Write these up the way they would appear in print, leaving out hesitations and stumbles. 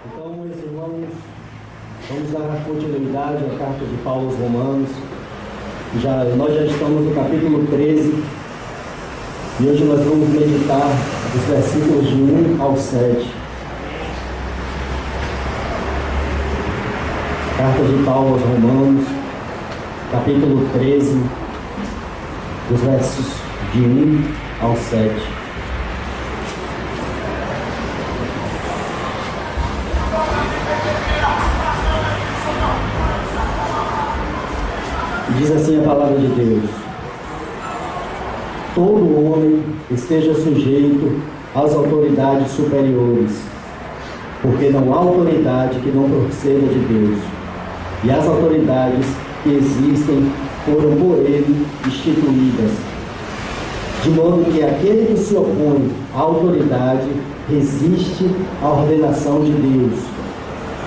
Então, meus irmãos, vamos dar continuidade à carta de Paulo aos Romanos. Nós já estamos no capítulo 13 e hoje nós vamos meditar os versículos de 1 ao 7. Carta de Paulo aos Romanos, capítulo 13, os versos de 1 ao 7. Diz assim a palavra de Deus: todo homem esteja sujeito às autoridades superiores, porque não há autoridade que não proceda de Deus, e as autoridades que existem foram por ele instituídas, de modo que aquele que se opõe à autoridade resiste à ordenação de Deus,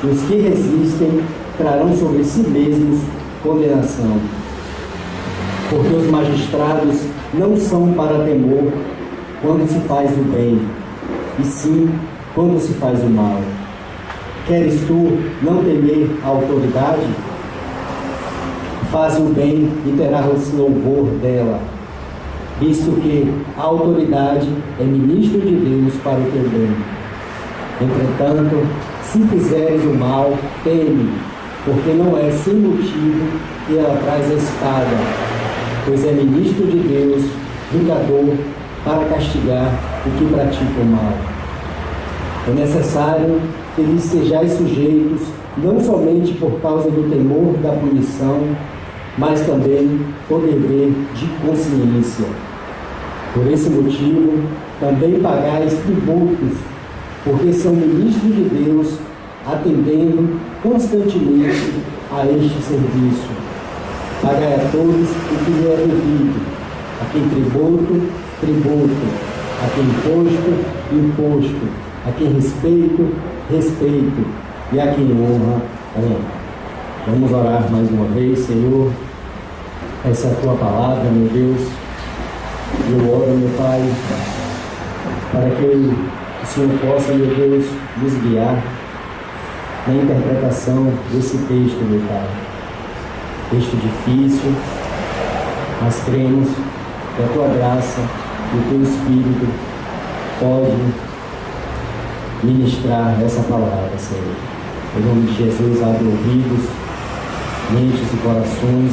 e os que resistem trarão sobre si mesmos condenação. Porque os magistrados não são para temor quando se faz o bem, e sim quando se faz o mal. Queres tu não temer a autoridade? Faz o bem e terás louvor dela, visto que a autoridade é ministro de Deus para o teu bem. Entretanto, se fizeres o mal, teme, porque não é sem motivo que ela traz a espada, pois é ministro de Deus, vingador, para castigar o que pratica o mal. É necessário que lhes sejais sujeitos, não somente por causa do temor da punição, mas também por dever de consciência. Por esse motivo, também pagais tributos, porque são ministros de Deus, atendendo constantemente a este serviço. Pagai a todos o que lhe é devido, a quem tributo, tributo, a quem imposto, imposto, a quem respeito, respeito, e a quem honra, honra. Vamos orar mais uma vez. Senhor, essa é a tua palavra, meu Deus. Eu oro, meu Pai, para que o Senhor possa, meu Deus, nos guiar na interpretação desse texto, meu Pai. Texto difícil, mas cremos que a tua graça e o teu Espírito pode ministrar essa palavra, Senhor. Em nome de Jesus, abre ouvidos, mentes e corações,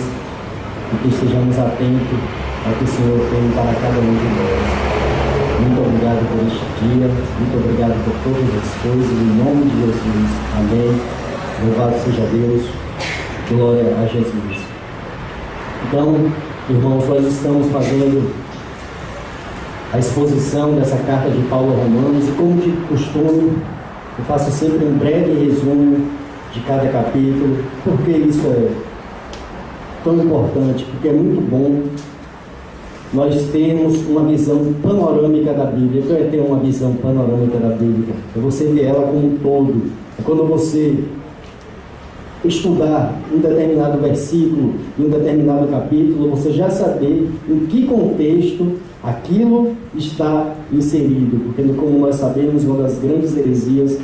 e que estejamos atentos ao que o Senhor tem para cada um de nós. Muito obrigado por este dia, muito obrigado por todas as coisas, em nome de Jesus. Amém. Louvado seja Deus, glória a Jesus. Então, irmãos, nós estamos fazendo a exposição dessa carta de Paulo aos Romanos, e como de costume, eu faço sempre um breve resumo de cada capítulo. Por que isso é tão importante? Porque é muito bom nós termos uma visão panorâmica da Bíblia. O que é ter uma visão panorâmica da Bíblia? É você ver ela como um todo. É quando você estudar um determinado versículo, em um determinado capítulo, você já saber em que contexto aquilo está inserido. Porque, como nós sabemos, uma das grandes heresias,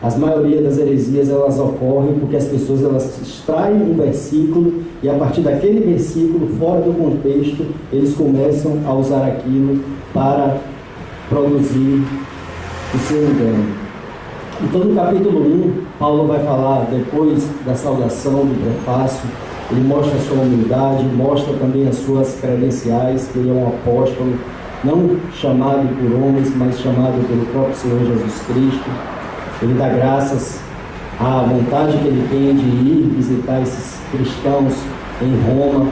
a maioria das heresias, elas ocorrem porque as pessoas elas extraem um versículo e a partir daquele versículo, fora do contexto, eles começam a usar aquilo para produzir o seu engano. Então, no capítulo 1, Paulo vai falar, depois da saudação, do prefácio, ele mostra a sua humildade, mostra também as suas credenciais, que ele é um apóstolo, não chamado por homens, mas chamado pelo próprio Senhor Jesus Cristo. Ele dá graças à vontade que ele tem de ir visitar esses cristãos em Roma,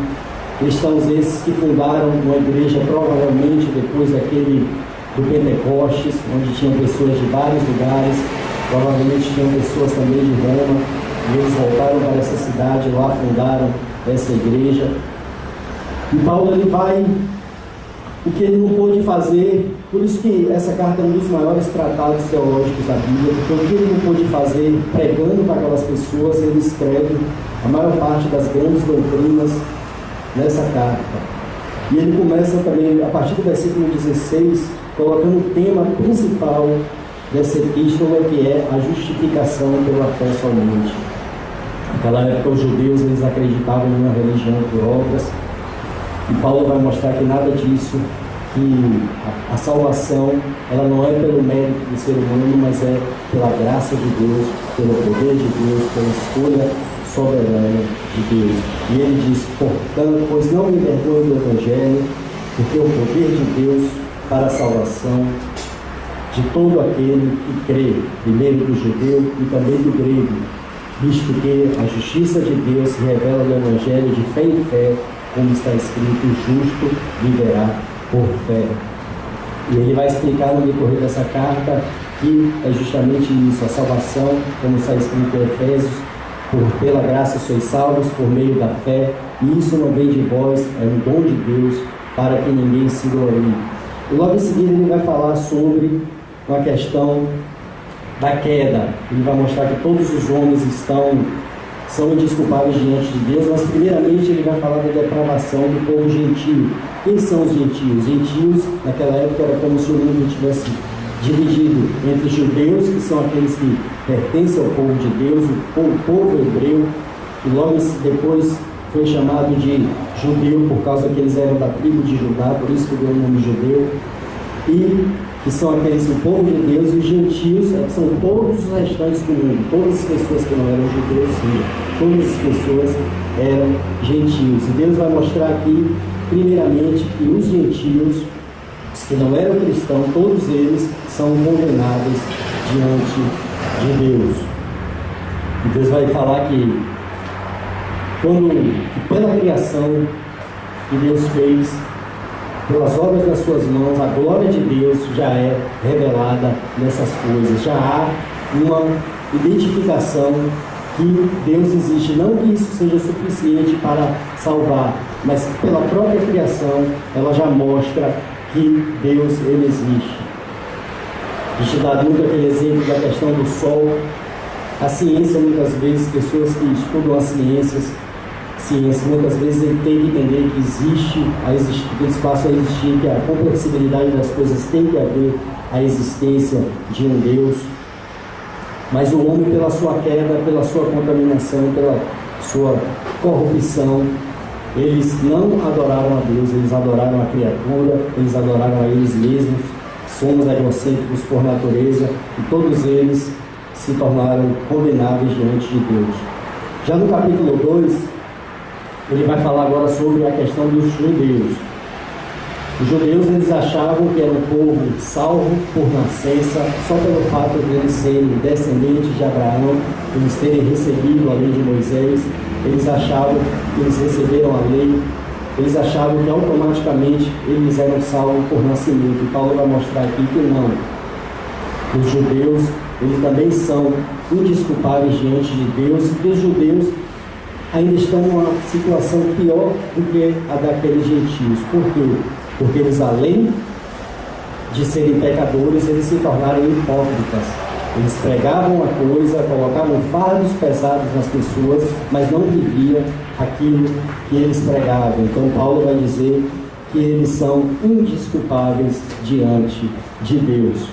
cristãos esses que fundaram uma igreja provavelmente depois do Pentecostes, onde tinham pessoas de vários lugares, provavelmente tinham pessoas também de Roma, e eles voltaram para essa cidade, lá fundaram essa igreja. E Paulo ele vai o que ele não pôde fazer, por isso que essa carta é um dos maiores tratados teológicos da Bíblia, porque o que ele não pôde fazer pregando para aquelas pessoas, ele escreve a maior parte das grandes doutrinas nessa carta. E ele começa também, a partir do versículo 16, colocando o tema principal dessa epístola, que é a justificação pela fé somente. Naquela época, os judeus eles acreditavam em uma religião por obras, e Paulo vai mostrar que nada disso, que a salvação ela não é pelo mérito do ser humano, mas é pela graça de Deus, pelo poder de Deus, pela escolha soberana de Deus. E ele diz: portanto, pois não me envergonho do Evangelho, porque o poder de Deus para a salvação de todo aquele que crê, primeiro do judeu e também do grego, visto que a justiça de Deus se revela no Evangelho de fé em fé, como está escrito: o justo viverá por fé. E ele vai explicar no decorrer dessa carta que é justamente isso, a salvação, como está escrito em Efésios: pela graça sois salvos por meio da fé, e isso não vem de vós, é um dom de Deus, para que ninguém se glorie. E logo em seguida ele vai falar sobre uma questão da queda. Ele vai mostrar que todos os homens são indesculpáveis diante de Deus, mas primeiramente ele vai falar da depravação do povo gentio. Quem são os gentios? Gentios, naquela época, era como se o mundo tivesse dividido entre judeus, que são aqueles que pertencem ao povo de Deus, o povo hebreu, que logo depois foi chamado de judeu por causa que eles eram da tribo de Judá, por isso que deu o nome judeu, e que são aqueles do povo de Deus, e os gentios que são todos os restantes do mundo, todas as pessoas que não eram judeus, sim, todas as pessoas eram gentios. E Deus vai mostrar aqui, primeiramente, que os gentios, os que não eram cristãos, todos eles são condenados diante de Deus. E Deus vai falar que pela criação que Deus fez, pelas obras das suas mãos, a glória de Deus já é revelada nessas coisas. Já há uma identificação que Deus existe. Não que isso seja suficiente para salvar, mas pela própria criação, ela já mostra que Deus ele existe. A gente dá muito aquele exemplo da questão do sol. A ciência, muitas vezes, pessoas que estudam as ciências, muitas vezes ele tem que entender que existe, que o espaço a existir, que a complexibilidade das coisas tem que haver a existência de um Deus. Mas o homem, pela sua queda, pela sua contaminação, pela sua corrupção, eles não adoraram a Deus, eles adoraram a criatura, eles adoraram a eles mesmos. Somos egocêntricos por natureza, e todos eles se tornaram condenáveis diante de Deus. Já no capítulo 2, ele vai falar agora sobre a questão dos judeus. Os judeus, eles achavam que era um povo salvo por nascença, só pelo fato de eles serem descendentes de Abraão, eles terem recebido a lei de Moisés. Eles achavam que eles receberam a lei, eles achavam que automaticamente eles eram salvos por nascimento. E Paulo vai mostrar aqui que não. Os judeus, eles também são indesculpáveis diante de Deus, e que os judeus ainda estão numa situação pior do que a daqueles gentios. Por quê? Porque eles, além de serem pecadores, eles se tornaram hipócritas. Eles pregavam uma coisa, colocavam fardos pesados nas pessoas, mas não viviam aquilo que eles pregavam. Então Paulo vai dizer que eles são indesculpáveis diante de Deus.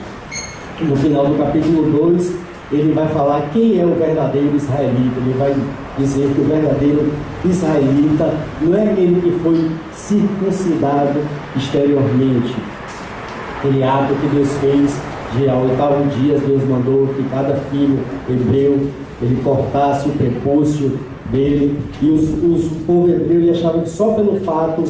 No final do capítulo 2, ele vai falar quem é o verdadeiro israelita. Ele vai dizer que o verdadeiro israelita não é aquele que foi circuncidado exteriormente. Aquele ato que Deus fez de ao 8º dia, Deus mandou que cada filho hebreu ele cortasse o prepúcio dele, e o povo hebreu ele achava que só pelo fato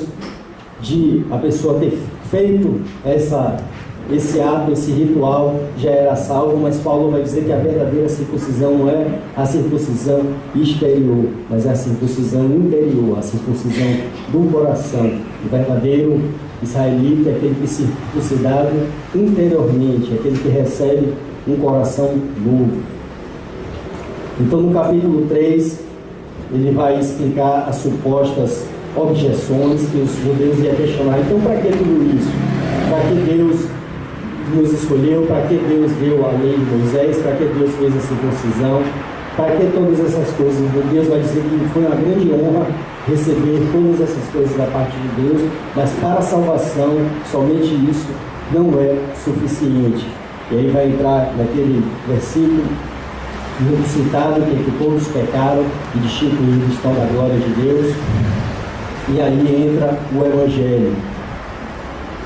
de a pessoa ter feito esse ato, esse ritual, já era salvo. Mas Paulo vai dizer que a verdadeira circuncisão não é a circuncisão exterior, mas é a circuncisão interior, a circuncisão do coração. O verdadeiro israelita é aquele que é circuncidado interiormente, é aquele que recebe um coração novo. Então, no capítulo 3, ele vai explicar as supostas objeções que os judeus iam questionar. Então, para que tudo isso? Para que Deus nos escolheu? Para que Deus deu a lei de Moisés? Para que Deus fez a circuncisão? Para que todas essas coisas? Deus vai dizer que foi uma grande honra receber todas essas coisas da parte de Deus, mas para a salvação, somente isso não é suficiente. E aí vai entrar naquele versículo muito citado, que é que todos pecaram e destituídos estão da glória de Deus. E aí entra o Evangelho.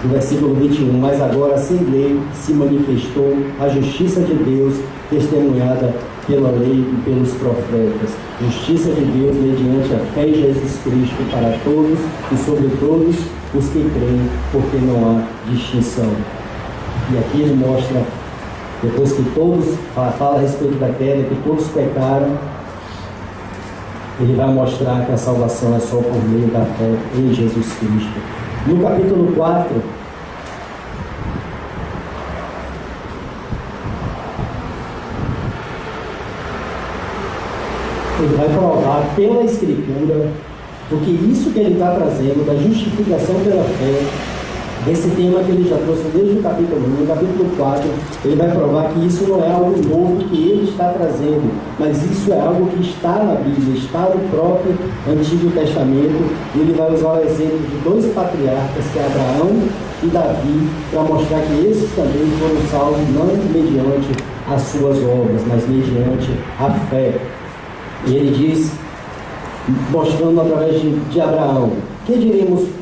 No versículo 21, mas agora sem lei se manifestou a justiça de Deus, testemunhada pela lei e pelos profetas. Justiça de Deus mediante a fé em Jesus Cristo para todos e sobre todos os que creem, porque não há distinção. E aqui ele mostra, depois que todos, fala a respeito da queda, que todos pecaram, ele vai mostrar que a salvação é só por meio da fé em Jesus Cristo. No capítulo 4, ele vai provar pela Escritura, porque isso que ele está trazendo, da justificação pela fé, esse tema que ele já trouxe desde o capítulo 1, no capítulo 4, ele vai provar que isso não é algo novo que ele está trazendo, mas isso é algo que está na Bíblia, está no próprio Antigo Testamento, e ele vai usar o exemplo de dois patriarcas, que é Abraão e Davi, para mostrar que esses também foram salvos não mediante as suas obras, mas mediante a fé. E ele diz, mostrando através de Abraão, que diremos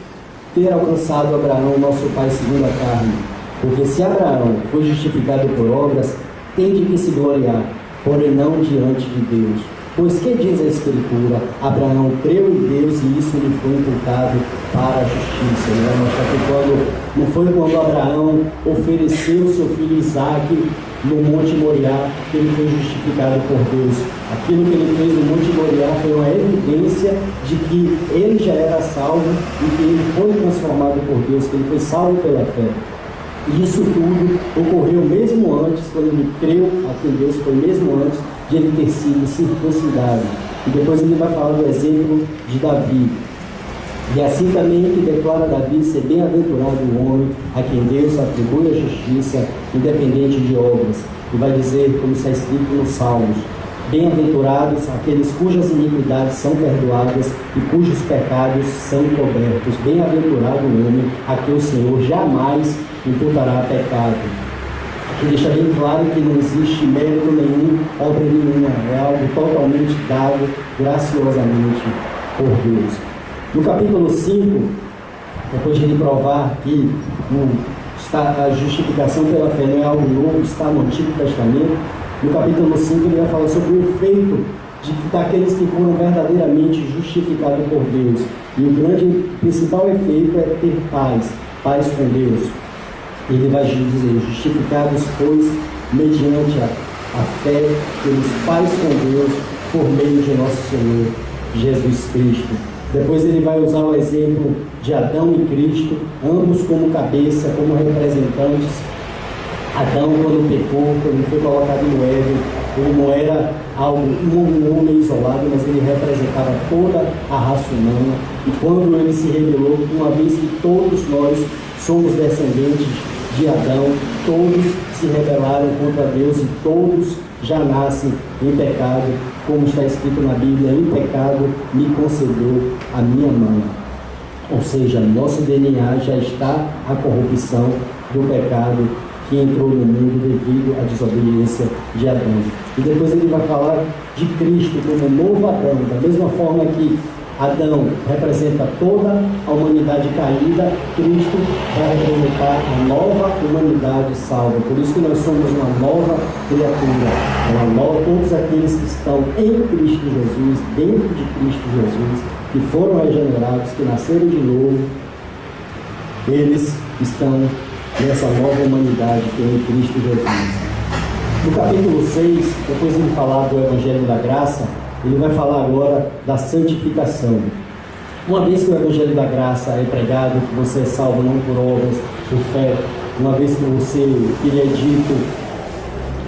ter alcançado Abraão, nosso pai segundo a carne? Porque se Abraão foi justificado por obras, tem de que se gloriar, porém não diante de Deus. Pois que diz a Escritura? Abraão creu em Deus e isso lhe foi imputado para a justiça. Ele vai mostrar que não foi quando Abraão ofereceu seu filho Isaque no Monte Moriá que ele foi justificado por Deus. Aquilo que ele fez no Monte Moriá foi uma evidência de que ele já era salvo e que ele foi transformado por Deus, que ele foi salvo pela fé. E isso tudo ocorreu mesmo antes, quando ele creu aqui em Deus, foi mesmo antes de ele ter sido circuncidado. E depois ele vai falar do exemplo de Davi. E assim também que declara Davi ser bem-aventurado o homem a quem Deus atribui a justiça, independente de obras. E vai dizer, como está escrito nos Salmos, bem-aventurados aqueles cujas iniquidades são perdoadas e cujos pecados são cobertos. Bem-aventurado o homem a quem o Senhor jamais imputará pecado. Aqui deixa bem claro que não existe mérito nenhum, obra nenhuma, é algo totalmente dado graciosamente por Deus. No capítulo 5, depois de ele provar que a justificação pela fé não é algo novo, está no Antigo Testamento, no capítulo 5 ele vai falar sobre o efeito daqueles que foram verdadeiramente justificados por Deus. E o principal efeito é ter paz com Deus. Ele vai dizer, justificados, pois, mediante a fé, pelos pais com Deus, por meio de nosso Senhor Jesus Cristo. Depois ele vai usar o exemplo de Adão e Cristo, ambos como cabeça, como representantes. Adão, quando pecou, quando foi colocado no Éden, ele não era um homem isolado, mas ele representava toda a raça humana. E quando ele se rebelou, uma vez que todos nós somos descendentes de Adão, todos se rebelaram contra Deus e todos já nascem em pecado, como está escrito na Bíblia, em pecado me concedeu a minha mãe. Ou seja, nosso DNA já está a corrupção do pecado que entrou no mundo devido à desobediência de Adão. E depois ele vai falar de Cristo como novo Adão, da mesma forma que Adão representa toda a humanidade caída, Cristo vai representar a nova humanidade salva. Por isso que nós somos uma nova criatura, todos aqueles que estão em Cristo Jesus, dentro de Cristo Jesus, que foram regenerados, que nasceram de novo, eles estão nessa nova humanidade que é em Cristo Jesus. No capítulo 6, depois de falar do Evangelho da Graça, ele vai falar agora da santificação. Uma vez que o Evangelho da Graça é pregado, que você é salvo não por obras, por fé, uma vez que que lhe é dito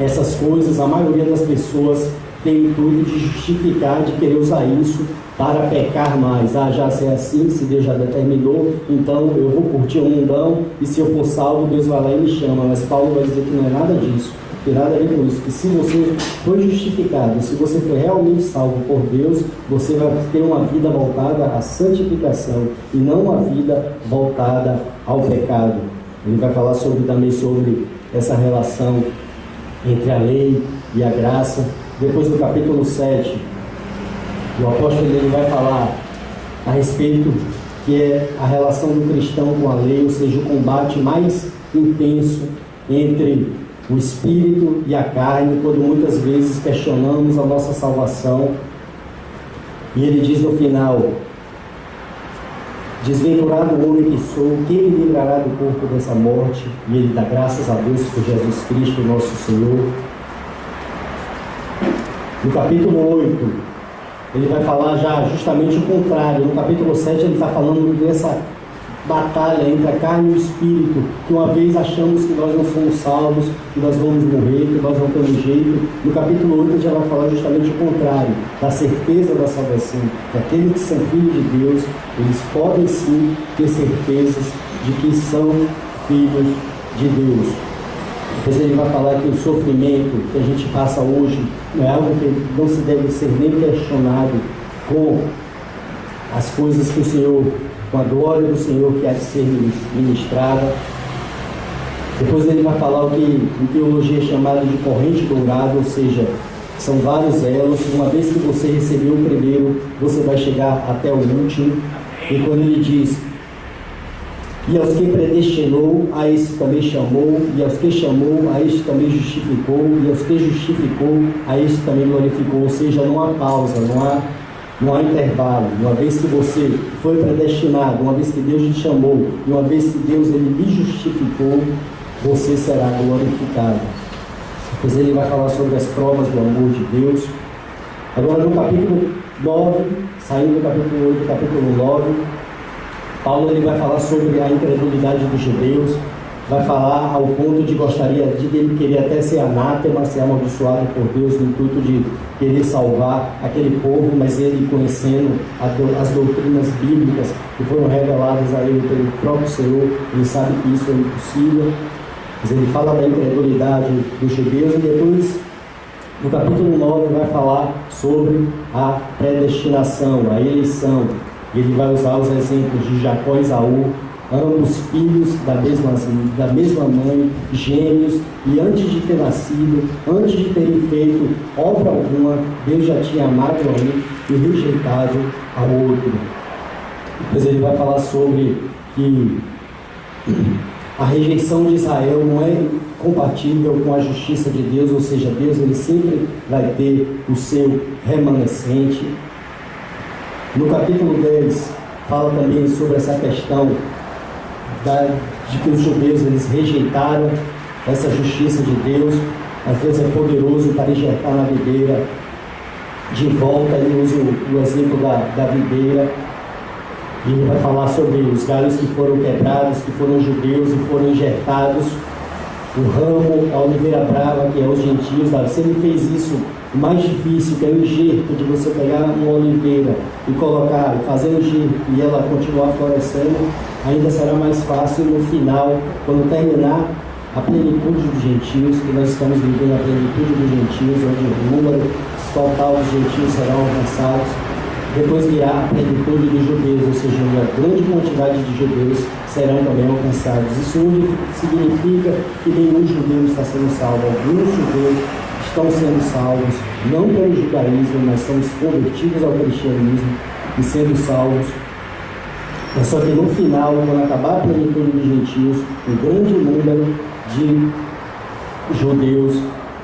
essas coisas, a maioria das pessoas tem o intuito de justificar, de querer usar isso para pecar mais. Já se é assim, se Deus já determinou, então eu vou curtir o mundão e se eu for salvo, Deus vai lá e me chama. Mas Paulo vai dizer que não é nada disso. Não tem nada a ver com isso, que se você foi justificado, se você foi realmente salvo por Deus, você vai ter uma vida voltada à santificação e não uma vida voltada ao pecado. Ele vai falar também sobre essa relação entre a lei e a graça. Depois, no capítulo 7, o apóstolo ele vai falar a respeito que é a relação do cristão com a lei, ou seja, o combate mais intenso entre o espírito e a carne, quando muitas vezes questionamos a nossa salvação. E ele diz no final: desventurado o homem que sou, quem me livrará do corpo dessa morte? E ele dá graças a Deus por Jesus Cristo, nosso Senhor. No capítulo 8, ele vai falar já justamente o contrário. No capítulo 7, ele está falando dessa batalha entre a carne e o espírito, que uma vez achamos que nós não somos salvos, que nós vamos morrer, que nós não temos jeito. No capítulo 8, ele já vai falar justamente o contrário, da certeza da salvação, que aqueles que são filhos de Deus, eles podem sim ter certezas de que são filhos de Deus. Depois ele vai falar que o sofrimento que a gente passa hoje não é algo que não se deve ser nem questionado com as coisas que o Senhor, com a glória do Senhor que há de ser ministrada. Depois ele vai falar o que em teologia é chamado de corrente dourada, ou seja, são vários elos. Uma vez que você recebeu o primeiro, você vai chegar até o último. E quando ele diz: e aos que predestinou, a esse também chamou, e aos que chamou, a este também justificou, e aos que justificou, a este também glorificou. Ou seja, não há pausa, não há intervalo. Uma vez que você foi predestinado, uma vez que Deus te chamou, e uma vez que Deus ele lhe justificou, você será glorificado. Depois ele vai falar sobre as provas do amor de Deus. Agora no capítulo 9, saindo do capítulo 8, capítulo 9, Paulo ele vai falar sobre a incredulidade dos judeus, vai falar ao ponto de ele querer até ser anátema, ser amaldiçoado por Deus no intuito de querer salvar aquele povo, mas ele, conhecendo as doutrinas bíblicas que foram reveladas a ele pelo próprio Senhor, ele sabe que isso é impossível. Mas ele fala da incredulidade dos judeus, e depois no capítulo 9 vai falar sobre a predestinação, a eleição. Ele vai usar os exemplos de Jacó e Esaú, ambos filhos da mesma mãe, gêmeos, e antes de ter nascido, antes de terem feito obra alguma, Deus já tinha amado um e rejeitado ao outro. Depois ele vai falar sobre que a rejeição de Israel não é compatível com a justiça de Deus, ou seja, Deus ele sempre vai ter o seu remanescente. No capítulo 10, fala também sobre essa questão de que os judeus eles rejeitaram essa justiça de Deus. Às vezes é poderoso para injetar na videira de volta. Ele usa o exemplo da videira, e ele vai falar sobre os galhos que foram quebrados, que foram judeus e foram injetados. O ramo, a oliveira brava, que é os gentios. Se ele fez isso, o mais difícil, que é o enxerto, de você pegar uma oliveira e colocar, fazer o enxerto e ela continuar florescendo, ainda será mais fácil no final, quando terminar a plenitude dos gentios, que nós estamos vivendo a plenitude dos gentios, onde o número total dos gentios serão alcançados. Depois virá a plenitude dos judeus, ou seja, uma grande quantidade de judeus serão também alcançados. Isso significa que nenhum judeu está sendo salvo. Alguns judeus estão sendo salvos, não pelo judaísmo, mas são convertidos ao cristianismo e sendo salvos. É só que no final, quando acabar a plenitude dos gentios, um grande número de judeus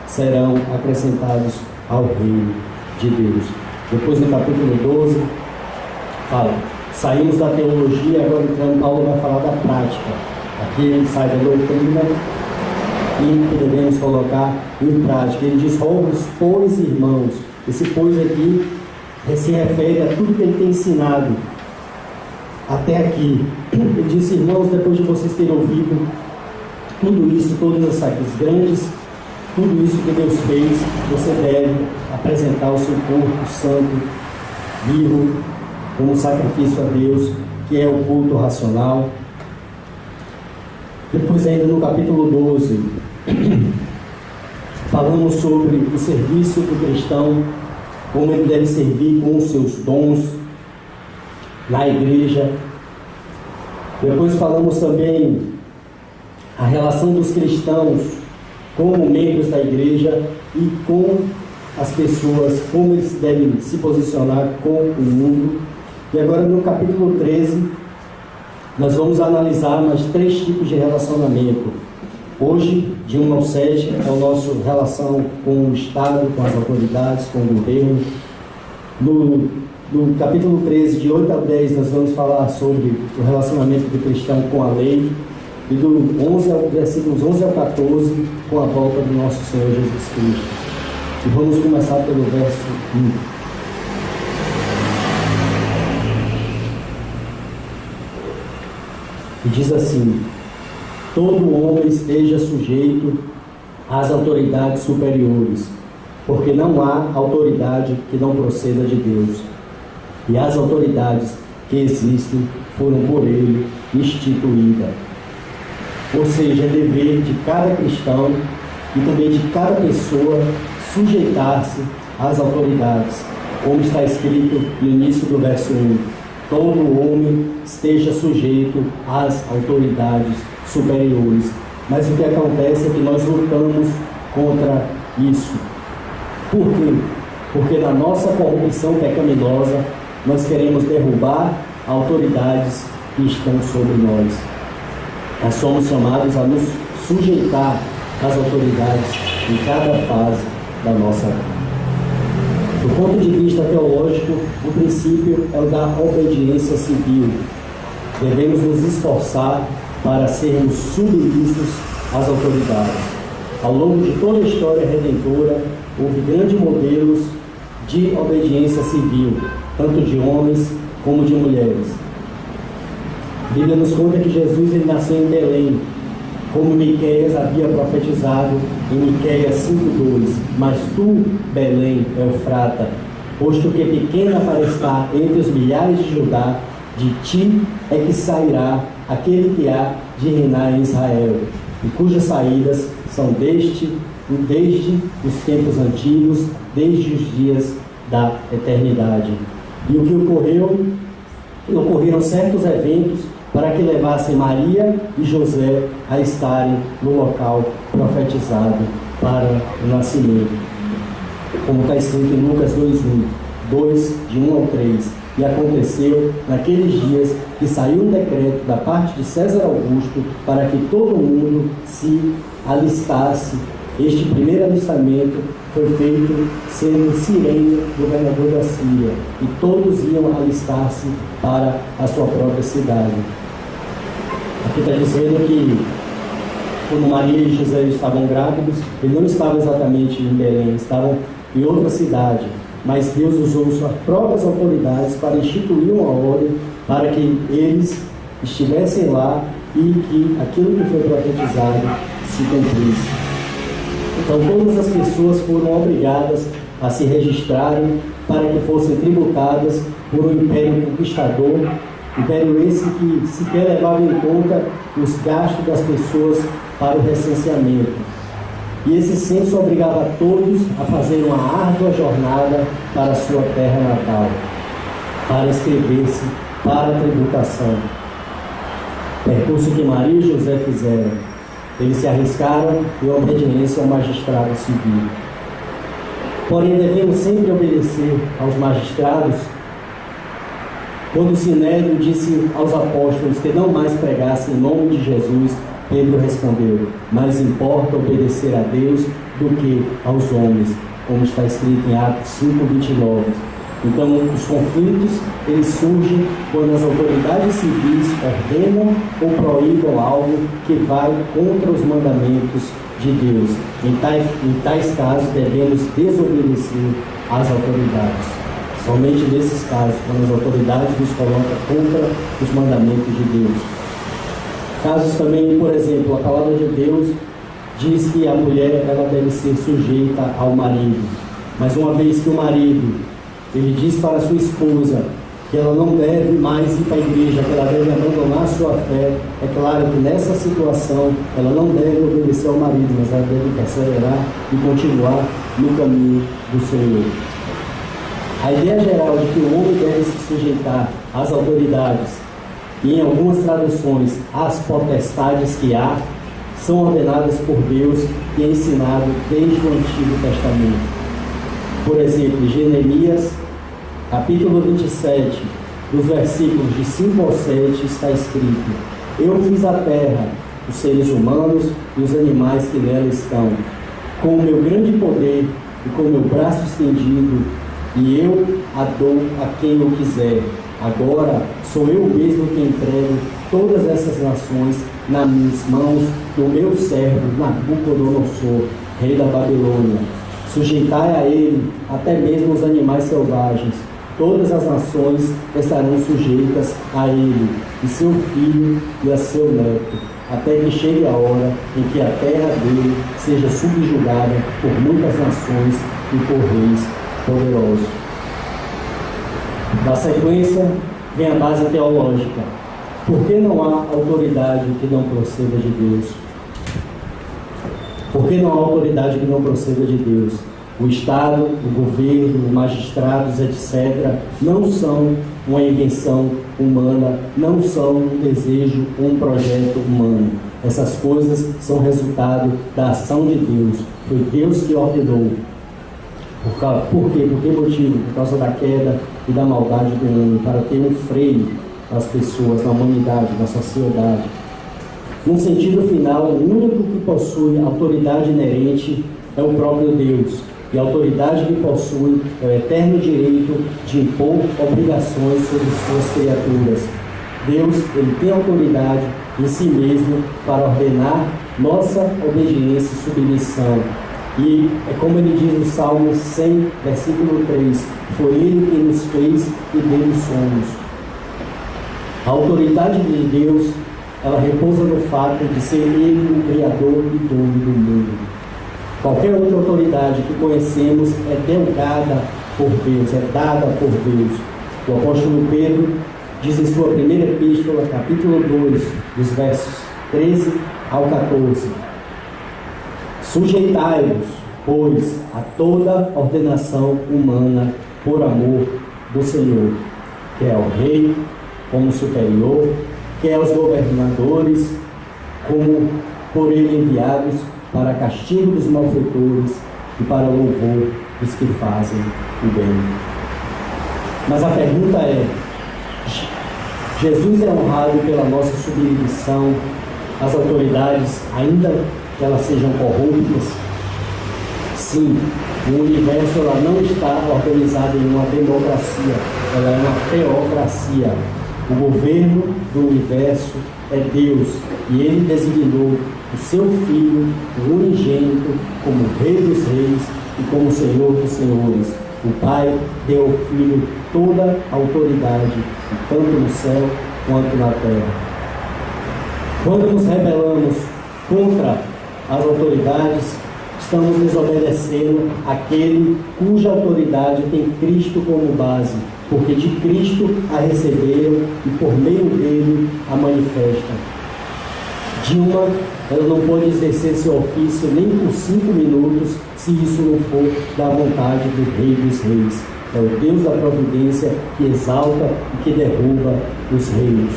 serão acrescentados ao reino de Deus. Depois no capítulo 12, fala, saímos da teologia, agora então Paulo vai falar da prática. Aqui ele sai da doutrina e que devemos colocar em prática. Ele diz: rogo-vos, pois, irmãos. Esse pois aqui se refere a tudo que ele tem ensinado até aqui. Ele diz: irmãos, depois de vocês terem ouvido tudo isso, todas essas grandes, tudo isso que Deus fez, você deve apresentar o seu corpo santo, vivo, como sacrifício a Deus, que é o culto racional. Depois, ainda no capítulo 12, falamos sobre o serviço do cristão, como ele deve servir com os seus dons na igreja. Depois falamos também a relação dos cristãos como membros da igreja e com as pessoas, como eles devem se posicionar com o mundo. E agora no capítulo 13, nós vamos analisar mais 3 tipos de relacionamento. Hoje, de 1 ao 7, é a nossa relação com o Estado, com as autoridades, com o governo. No capítulo 13, de 8 a 10, nós vamos falar sobre o relacionamento do cristão com a lei. E versículos 11 ao 14, com a volta do nosso Senhor Jesus Cristo. E vamos começar pelo verso 1. E diz assim: todo homem esteja sujeito às autoridades superiores, porque não há autoridade que não proceda de Deus. E as autoridades que existem foram por ele instituídas. Ou seja, é dever de cada cristão e também de cada pessoa sujeitar-se às autoridades, como está escrito no início do verso 1. Todo homem esteja sujeito às autoridades superiores. Mas o que acontece é que nós lutamos contra isso. Por quê? Porque na nossa corrupção pecaminosa, nós queremos derrubar autoridades que estão sobre nós. Nós somos chamados a nos sujeitar às autoridades em cada fase da nossa vida. Do ponto de vista teológico, o princípio é o da obediência civil. Devemos nos esforçar para sermos submissos às autoridades. Ao longo de toda a história redentora, houve grandes modelos de obediência civil, tanto de homens como de mulheres. A Bíblia nos conta que Jesus ele nasceu em Belém, como Miqueias havia profetizado em Miqueias 5:2. Mas tu, Belém, Eufrata, posto que pequena para estar entre os milhares de Judá, de ti é que sairá aquele que há de reinar em Israel, e cujas saídas são desde os tempos antigos, desde os dias da eternidade. E o que ocorreu? Ocorreram certos eventos para que levassem Maria e José a estarem no local profetizado para o nascimento. Como está escrito em Lucas 2, de 1 ao 3. E aconteceu naqueles dias que saiu um decreto da parte de César Augusto para que todo mundo se alistasse. Este primeiro alistamento foi feito sendo Cirene, governador da Síria, e todos iam alistar-se para a sua própria cidade. Aqui está dizendo que quando Maria e José estavam grávidos, eles não estavam exatamente em Belém, estavam em outra cidade, mas Deus usou suas próprias autoridades para instituir uma ordem para que eles estivessem lá e que aquilo que foi profetizado se cumprisse. Então todas as pessoas foram obrigadas a se registrarem para que fossem tributadas por um império conquistador, império esse que sequer levava em conta os gastos das pessoas para o recenseamento. E esse censo obrigava todos a fazer uma árdua jornada para a sua terra natal, para inscrever-se para a tributação. Percurso que Maria e José fizeram. Eles se arriscaram em obediência ao magistrado civil. Porém, devemos sempre obedecer aos magistrados. Quando o Sinédrio disse aos apóstolos que não mais pregassem em nome de Jesus, Pedro respondeu: mais importa obedecer a Deus do que aos homens, como está escrito em Atos 5:29. Então, os conflitos, eles surgem quando as autoridades civis ordenam ou proíbam algo que vai contra os mandamentos de Deus. Em tais casos, devemos desobedecer às autoridades. Somente nesses casos, quando as autoridades nos colocam contra os mandamentos de Deus. Casos também, por exemplo, a palavra de Deus diz que a mulher ela deve ser sujeita ao marido. Mas uma vez que o marido ele diz para sua esposa que ela não deve mais ir para a igreja, que ela deve abandonar a sua fé, é claro que nessa situação ela não deve obedecer ao marido, mas ela deve perseverar e continuar no caminho do Senhor. A ideia geral de que o homem deve se sujeitar às autoridades e, em algumas traduções, às potestades que há, são ordenadas por Deus e é ensinado desde o Antigo Testamento. Por exemplo, em Jeremias, capítulo 27, dos versículos de 5 ao 7, está escrito: Eu fiz a terra, os seres humanos e os animais que nela estão, com o meu grande poder e com o meu braço estendido, e eu a dou a quem eu quiser. Agora sou eu mesmo que entrego todas essas nações nas minhas mãos do meu servo Nabucodonosor, rei da Babilônia. Sujeitai a ele até mesmo os animais selvagens. Todas as nações estarão sujeitas a ele, e seu filho e a seu neto, até que chegue a hora em que a terra dele seja subjugada por muitas nações e por reis poderosos. Na sequência, vem a base teológica. Por que não há autoridade que não proceda de Deus? Por que não há autoridade que não proceda de Deus? O Estado, o governo, os magistrados, etc., não são uma invenção humana, não são um desejo, um projeto humano. Essas coisas são resultado da ação de Deus. Foi Deus que ordenou. Por quê? Por que motivo? Por causa da queda e da maldade do homem, para ter um freio nas pessoas, na humanidade, na sociedade. Num sentido final, o único que possui autoridade inerente é o próprio Deus. E a autoridade que possui é o eterno direito de impor obrigações sobre suas criaturas. Deus, ele tem autoridade em si mesmo para ordenar nossa obediência e submissão. E é como ele diz no Salmo 100, versículo 3, foi ele quem nos fez e dele somos. A autoridade de Deus, ela repousa no fato de ser ele o Criador e dono do mundo. Qualquer outra autoridade que conhecemos é delegada por Deus, é dada por Deus. O apóstolo Pedro diz em sua primeira epístola, capítulo 2, dos versos 13 ao 14: Sujeitai-vos, pois, a toda ordenação humana por amor do Senhor, que é o rei como superior, que é os governadores como por ele enviados, para castigo dos malfeitores e para louvor dos que fazem o bem. Mas a pergunta é: Jesus é honrado pela nossa submissão às autoridades, ainda que elas sejam corruptas? Sim, o universo ela não está organizado em uma democracia, ela é uma teocracia. O governo do universo é Deus, e ele designou o seu Filho, o unigênito, como Rei dos Reis e como Senhor dos Senhores. O Pai deu ao Filho toda a autoridade, tanto no céu quanto na terra. Quando nos rebelamos contra as autoridades, estamos desobedecendo aquele cuja autoridade tem Cristo como base, porque de Cristo a receberam e por meio dele a manifestam. Dilma, ela não pode exercer seu ofício nem por 5 minutos se isso não for da vontade do Rei dos Reis. É o Deus da providência que exalta e que derruba os reinos.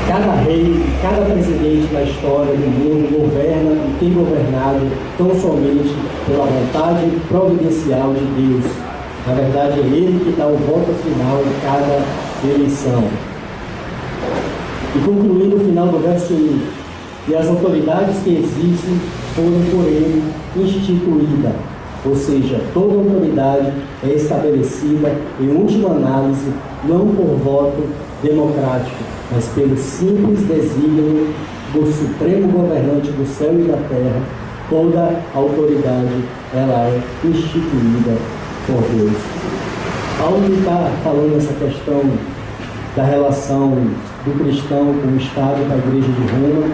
Cada rei, cada presidente da história do mundo governa e tem governado tão somente pela vontade providencial de Deus. Na verdade, é ele que dá o voto final em cada eleição. E concluindo o final do verso 1, e as autoridades que existem foram por ele instituídas, ou seja, toda autoridade é estabelecida, em última análise, não por voto democrático, mas pelo simples desígnio do supremo governante do céu e da terra. Toda autoridade ela é instituída por Deus. Paulo está falando essa questão da relação do cristão com o Estado, com a Igreja de Roma,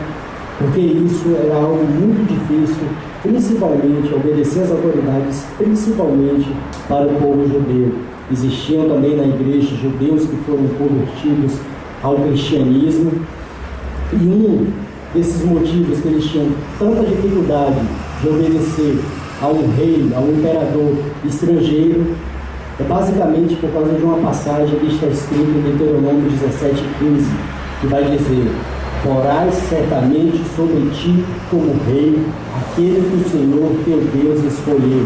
porque isso era algo muito difícil, principalmente obedecer às autoridades, principalmente para o povo judeu. Existiam também na igreja judeus que foram convertidos ao cristianismo, e um desses motivos que eles tinham tanta dificuldade de obedecer a um rei, a um imperador estrangeiro, é basicamente por causa de uma passagem que está escrita em Deuteronômio 17:15, que vai dizer: porás certamente sobre ti como rei, aquele que o Senhor teu Deus escolheu.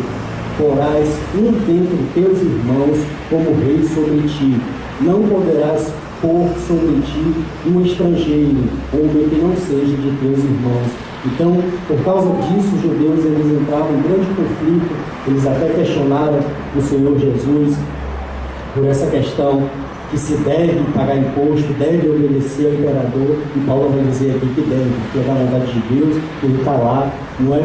Porás um dentre teus irmãos como rei sobre ti. Não poderás pôr sobre ti um estrangeiro, homem que não seja de teus irmãos. Então, por causa disso, os judeus eles entravam em grande conflito. Eles até questionaram o Senhor Jesus por essa questão que se deve pagar imposto, deve obedecer ao imperador, e Paulo vai dizer aqui que deve, porque é da vontade de Deus, ele está lá, não é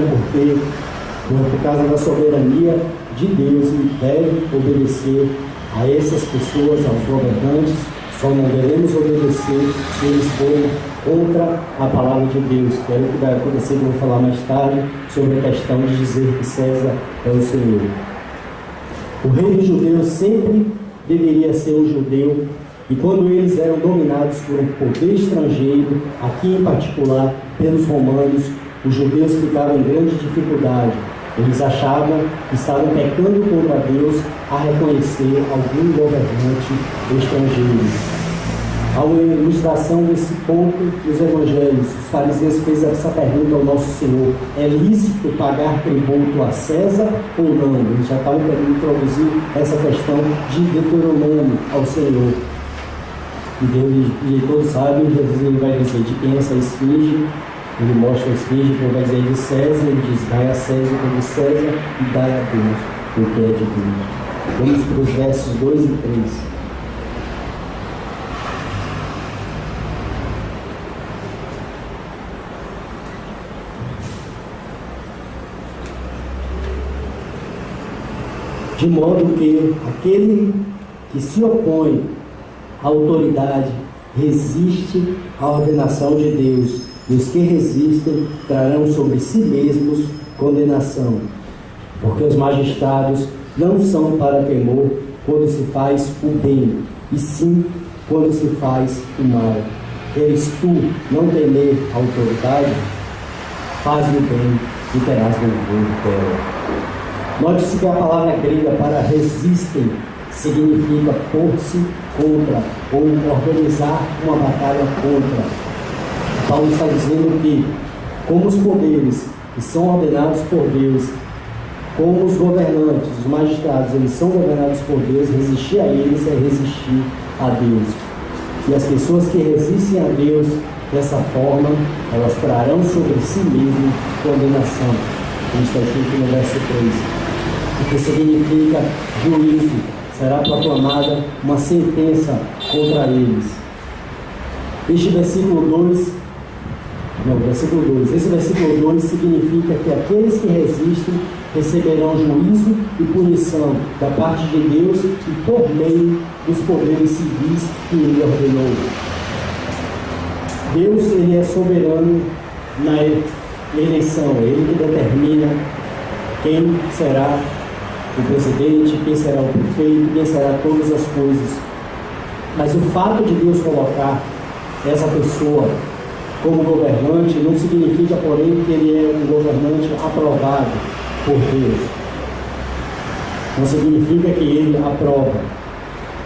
por causa da soberania de Deus, ele deve obedecer a essas pessoas, aos governantes. Só não devemos obedecer se eles forem contra a palavra de Deus, que é o que vai acontecer, que eu vou falar mais tarde, sobre a questão de dizer que César é o Senhor. O rei dos judeus sempre deveria ser um judeu, e quando eles eram dominados por um poder estrangeiro, aqui em particular pelos romanos, os judeus ficavam em grande dificuldade. Eles achavam que estavam pecando contra Deus a reconhecer algum governante estrangeiro. Ao ilustração desse ponto dos evangelhos, os fariseus fizeram essa pergunta ao nosso Senhor: é lícito pagar tributo a César ou não? Eles já estavam querendo introduzir essa questão de Deuteronômio ao Senhor. E Deus, e todos sabem, Jesus ele vai dizer de quem é essa esfinge. Ele mostra a esfinge, que vai dizer de César. Ele diz: dai a César o que é de César e dai a Deus o que é de Deus. Vamos para os versos 2 e 3. De modo que aquele que se opõe à autoridade resiste à ordenação de Deus, e os que resistem trarão sobre si mesmos condenação. Porque os magistrados não são para temor quando se faz o bem, e sim quando se faz o mal. Queres tu não temer a autoridade? Faz o bem e terás louvor dela. Note-se que a palavra grega para resistem significa pôr-se contra ou organizar uma batalha contra. Paulo está dizendo que, como os poderes que são ordenados por Deus, como os governantes, os magistrados, eles são governados por Deus, resistir a eles é resistir a Deus. E as pessoas que resistem a Deus dessa forma, elas trarão sobre si mesmo condenação. Como está escrito no verso 3. O que significa juízo, será proclamada uma sentença contra eles. Esse versículo 2 significa que aqueles que resistem receberão juízo e punição da parte de Deus e por meio dos poderes civis que Ele ordenou. Deus ele é soberano na eleição, Ele que determina quem será o presidente, quem será o prefeito, quem será todas as coisas. Mas o fato de Deus colocar essa pessoa como governante não significa, porém, que ele é um governante aprovado por Deus. Não significa que ele aprova.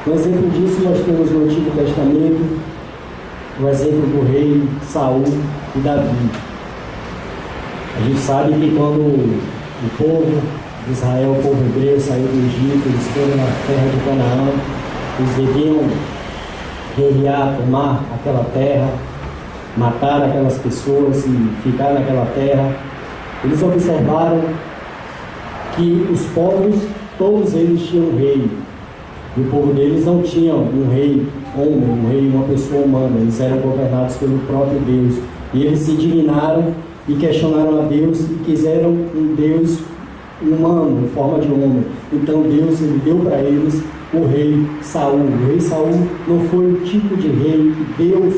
Um exemplo disso nós temos no Antigo Testamento, o exemplo do rei Saul e Davi. A gente sabe que quando o povo de Israel, o povo hebreu, saiu do Egito, eles foram na terra de Canaã, eles deviam guerrear, tomar aquela terra, matar aquelas pessoas e ficar naquela terra. Eles observaram que os povos, todos eles tinham um rei, e o povo deles não tinha um rei homem, um rei, uma pessoa humana. Eles eram governados pelo próprio Deus, e eles se indignaram e questionaram a Deus e quiseram um Deus humano, em forma de homem. Então Deus ele deu para eles o rei Saul. O rei Saul não foi o tipo de rei que Deus,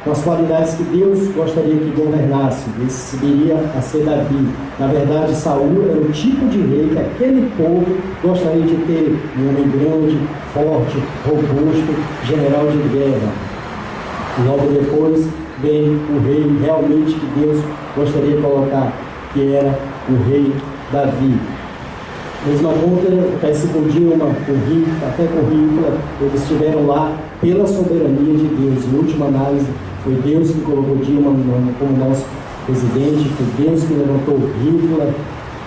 com as qualidades que Deus gostaria que governasse. Esse seguiria a ser Davi. Na verdade, Saul era o tipo de rei que aquele povo gostaria de ter: um homem grande, forte, robusto, general de guerra. E logo depois vem o rei realmente que Deus gostaria de colocar, que era o rei Davi. Mesma conta acontece com Dilma, com Hitler, até com Hitler. Eles estiveram lá pela soberania de Deus. Em última análise, Foi Deus que colocou Dilma como nosso presidente, foi Deus que levantou Hitler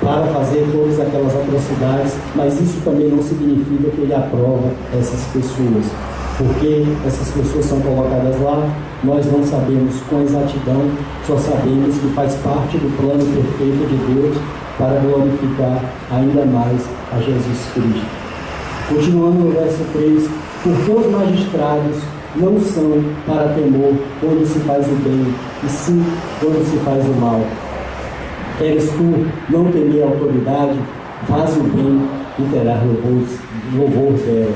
para fazer todas aquelas atrocidades, mas isso também não significa que ele aprova essas pessoas, porque essas pessoas são colocadas lá, nós não sabemos com exatidão, só sabemos que faz parte do plano perfeito de Deus para glorificar ainda mais a Jesus Cristo. Continuando no verso 3, porque os magistrados não são para temor quando se faz o bem, e sim quando se faz o mal. Queres tu não temer a autoridade? Faz o bem e terás louvor dela.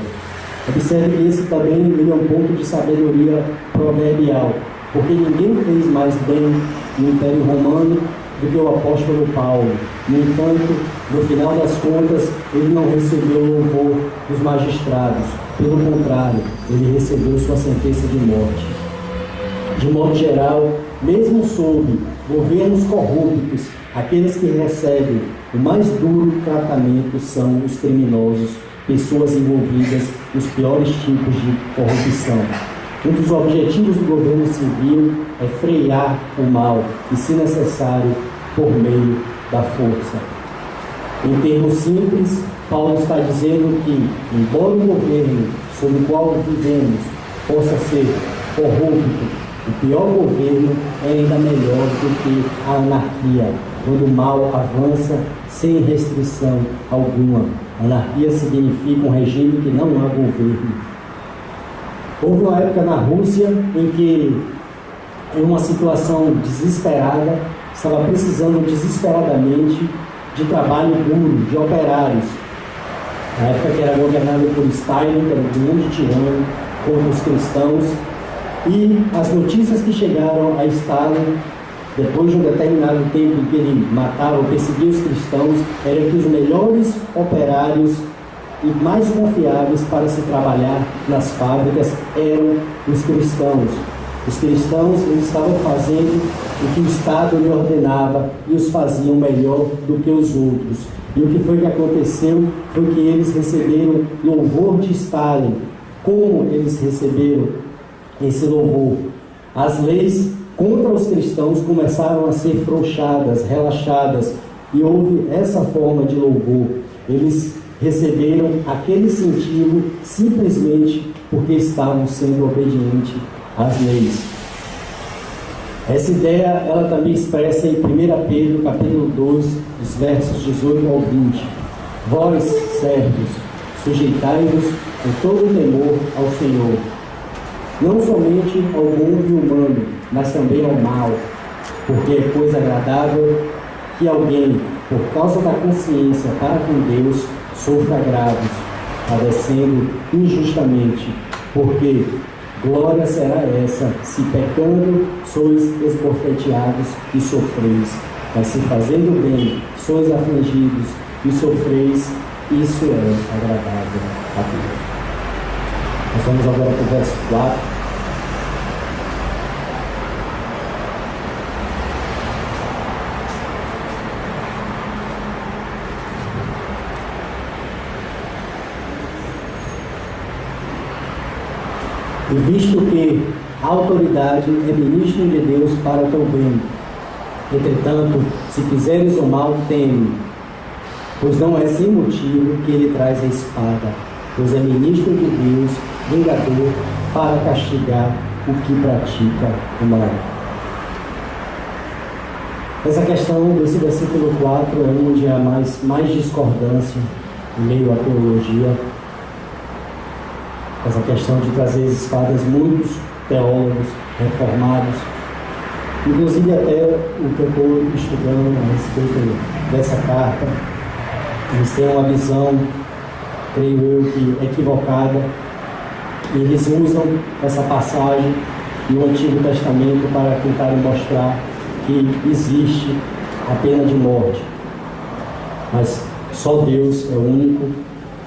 Observe que esse também é um ponto de sabedoria proverbial, porque ninguém fez mais bem no Império Romano do que o apóstolo Paulo. No entanto, no final das contas, ele não recebeu o louvor dos magistrados. Pelo contrário, ele recebeu sua sentença de morte. De modo geral, mesmo sob governos corruptos, aqueles que recebem o mais duro tratamento são os criminosos, pessoas envolvidas nos piores tipos de corrupção. Um dos objetivos do governo civil é frear o mal e, se necessário, por meio da força. Em termos simples, Paulo está dizendo que, embora o governo sob o qual vivemos possa ser corrupto, o pior governo é ainda melhor do que a anarquia, quando o mal avança sem restrição alguma. Anarquia significa um regime que não há governo. Houve uma época na Rússia em que, em uma situação desesperada, estava precisando desesperadamente de trabalho duro, de operários. Na época que era governado por Stalin, que era um grande tirano contra os cristãos, e as notícias que chegaram a Stalin, depois de um determinado tempo em que ele matava ou perseguia os cristãos, era que os melhores operários e mais confiáveis para se trabalhar nas fábricas eram os cristãos. Os cristãos, eles estavam fazendo o que o Estado lhe ordenava e os faziam melhor do que os outros. E o que foi que aconteceu foi que eles receberam louvor de Stalin. Como eles receberam esse louvor? As leis contra os cristãos começaram a ser frouxadas, relaxadas, e houve essa forma de louvor. Eles receberam aquele incentivo simplesmente porque estavam sendo obedientes às leis. Essa ideia ela também expressa em 1 Pedro, capítulo 12, dos versos 18 ao 20. Vós, servos, sujeitai-vos com todo o temor ao Senhor, não somente ao bom e humano, mas também ao mal, porque é coisa agradável que alguém, por causa da consciência para com Deus, sofra agravos, padecendo injustamente, porque glória será essa, se pecando sois esbofeteados e sofreis, mas se fazendo bem sois afligidos e sofreis, isso é agradável a Deus. Nós vamos agora para o verso 4. E visto que a autoridade é ministro de Deus para o teu bem, entretanto, se fizeres o mal, teme, pois não é sem motivo que ele traz a espada, pois é ministro de Deus, vingador, para castigar o que pratica o mal. Essa questão desse versículo 4 é onde há mais discordância em meio à teologia. Essa questão de trazer as espadas, muitos teólogos reformados, inclusive até o que eu estou estudando a respeito dessa carta, eles têm uma visão, creio eu, que equivocada, e eles usam essa passagem no Antigo Testamento para tentarem mostrar que existe a pena de morte, mas só Deus é o único,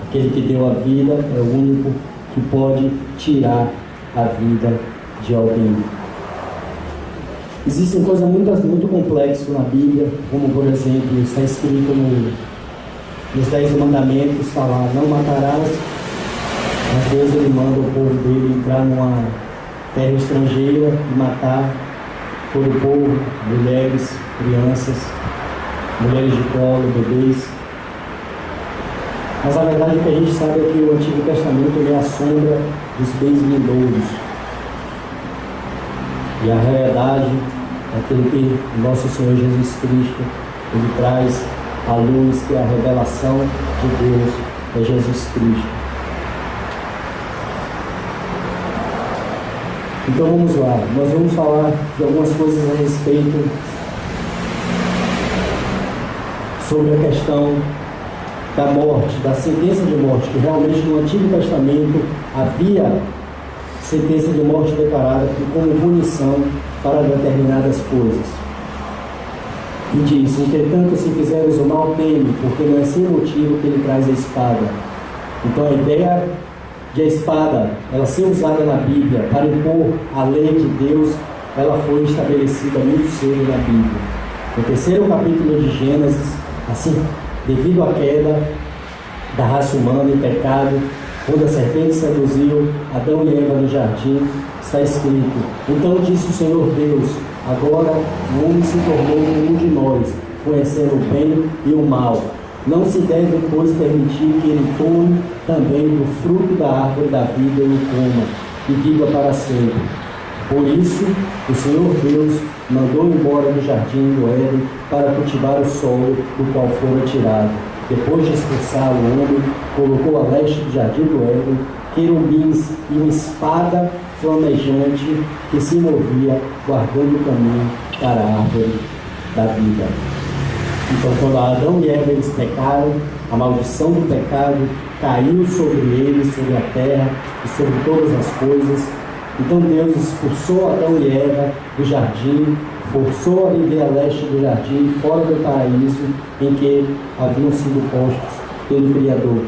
aquele que deu a vida é o único que pode tirar a vida de alguém. Existem coisas muito complexas na Bíblia, como por exemplo, está escrito nos 10 mandamentos, está lá, não matarás, mas Deus ele manda o povo dele entrar numa terra estrangeira e matar todo o povo, mulheres, crianças, mulheres de colo, bebês. Mas a verdade que a gente sabe é que o Antigo Testamento é a sombra dos bens vindouros. E a realidade é aquilo que nosso Senhor Jesus Cristo ele traz à luz, que é a revelação de Deus, é Jesus Cristo. Então vamos lá, nós vamos falar de algumas coisas a respeito sobre a questão da morte, da sentença de morte, que realmente no Antigo Testamento havia sentença de morte declarada como punição para determinadas coisas. E diz: entretanto, se fizeres o mal, teme, porque não é sem motivo que ele traz a espada. Então a ideia de a espada, ela ser usada na Bíblia para impor a lei de Deus, ela foi estabelecida muito cedo na Bíblia. No terceiro capítulo de Gênesis, assim, devido à queda da raça humana em pecado, quando a serpente seduziu Adão e Eva no jardim, está escrito: então disse o Senhor Deus, agora o homem se tornou um de nós, conhecendo o bem e o mal. Não se deve, pois, permitir que ele tome também do fruto da árvore da vida e o coma, e viva para sempre. Por isso, o Senhor Deus mandou embora do jardim do Éden para cultivar o solo do qual fora tirado. Depois de expulsar o homem, colocou a leste do jardim do Éden querubins e uma espada flamejante que se movia, guardando o caminho para a árvore da vida. Então, quando Adão e Eva eles pecaram, a maldição do pecado caiu sobre eles, sobre a terra e sobre todas as coisas. Então Deus expulsou Adão e Eva do jardim, forçou a viver a leste do jardim, fora do paraíso em que haviam sido postos pelo Criador.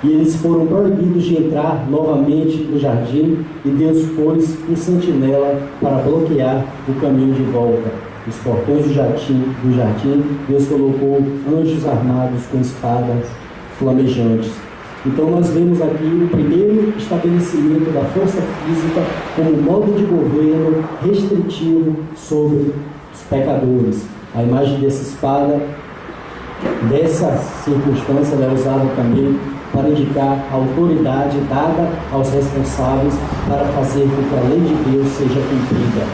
E eles foram proibidos de entrar novamente no jardim, e Deus pôs um sentinela para bloquear o caminho de volta. Os portões do jardim, Deus colocou anjos armados com espadas flamejantes. Então nós vemos aqui o primeiro estabelecimento da força física como modo de governo restritivo sobre os pecadores. A imagem dessa espada, dessa circunstância, ela é usada também para indicar a autoridade dada aos responsáveis para fazer com que a lei de Deus seja cumprida.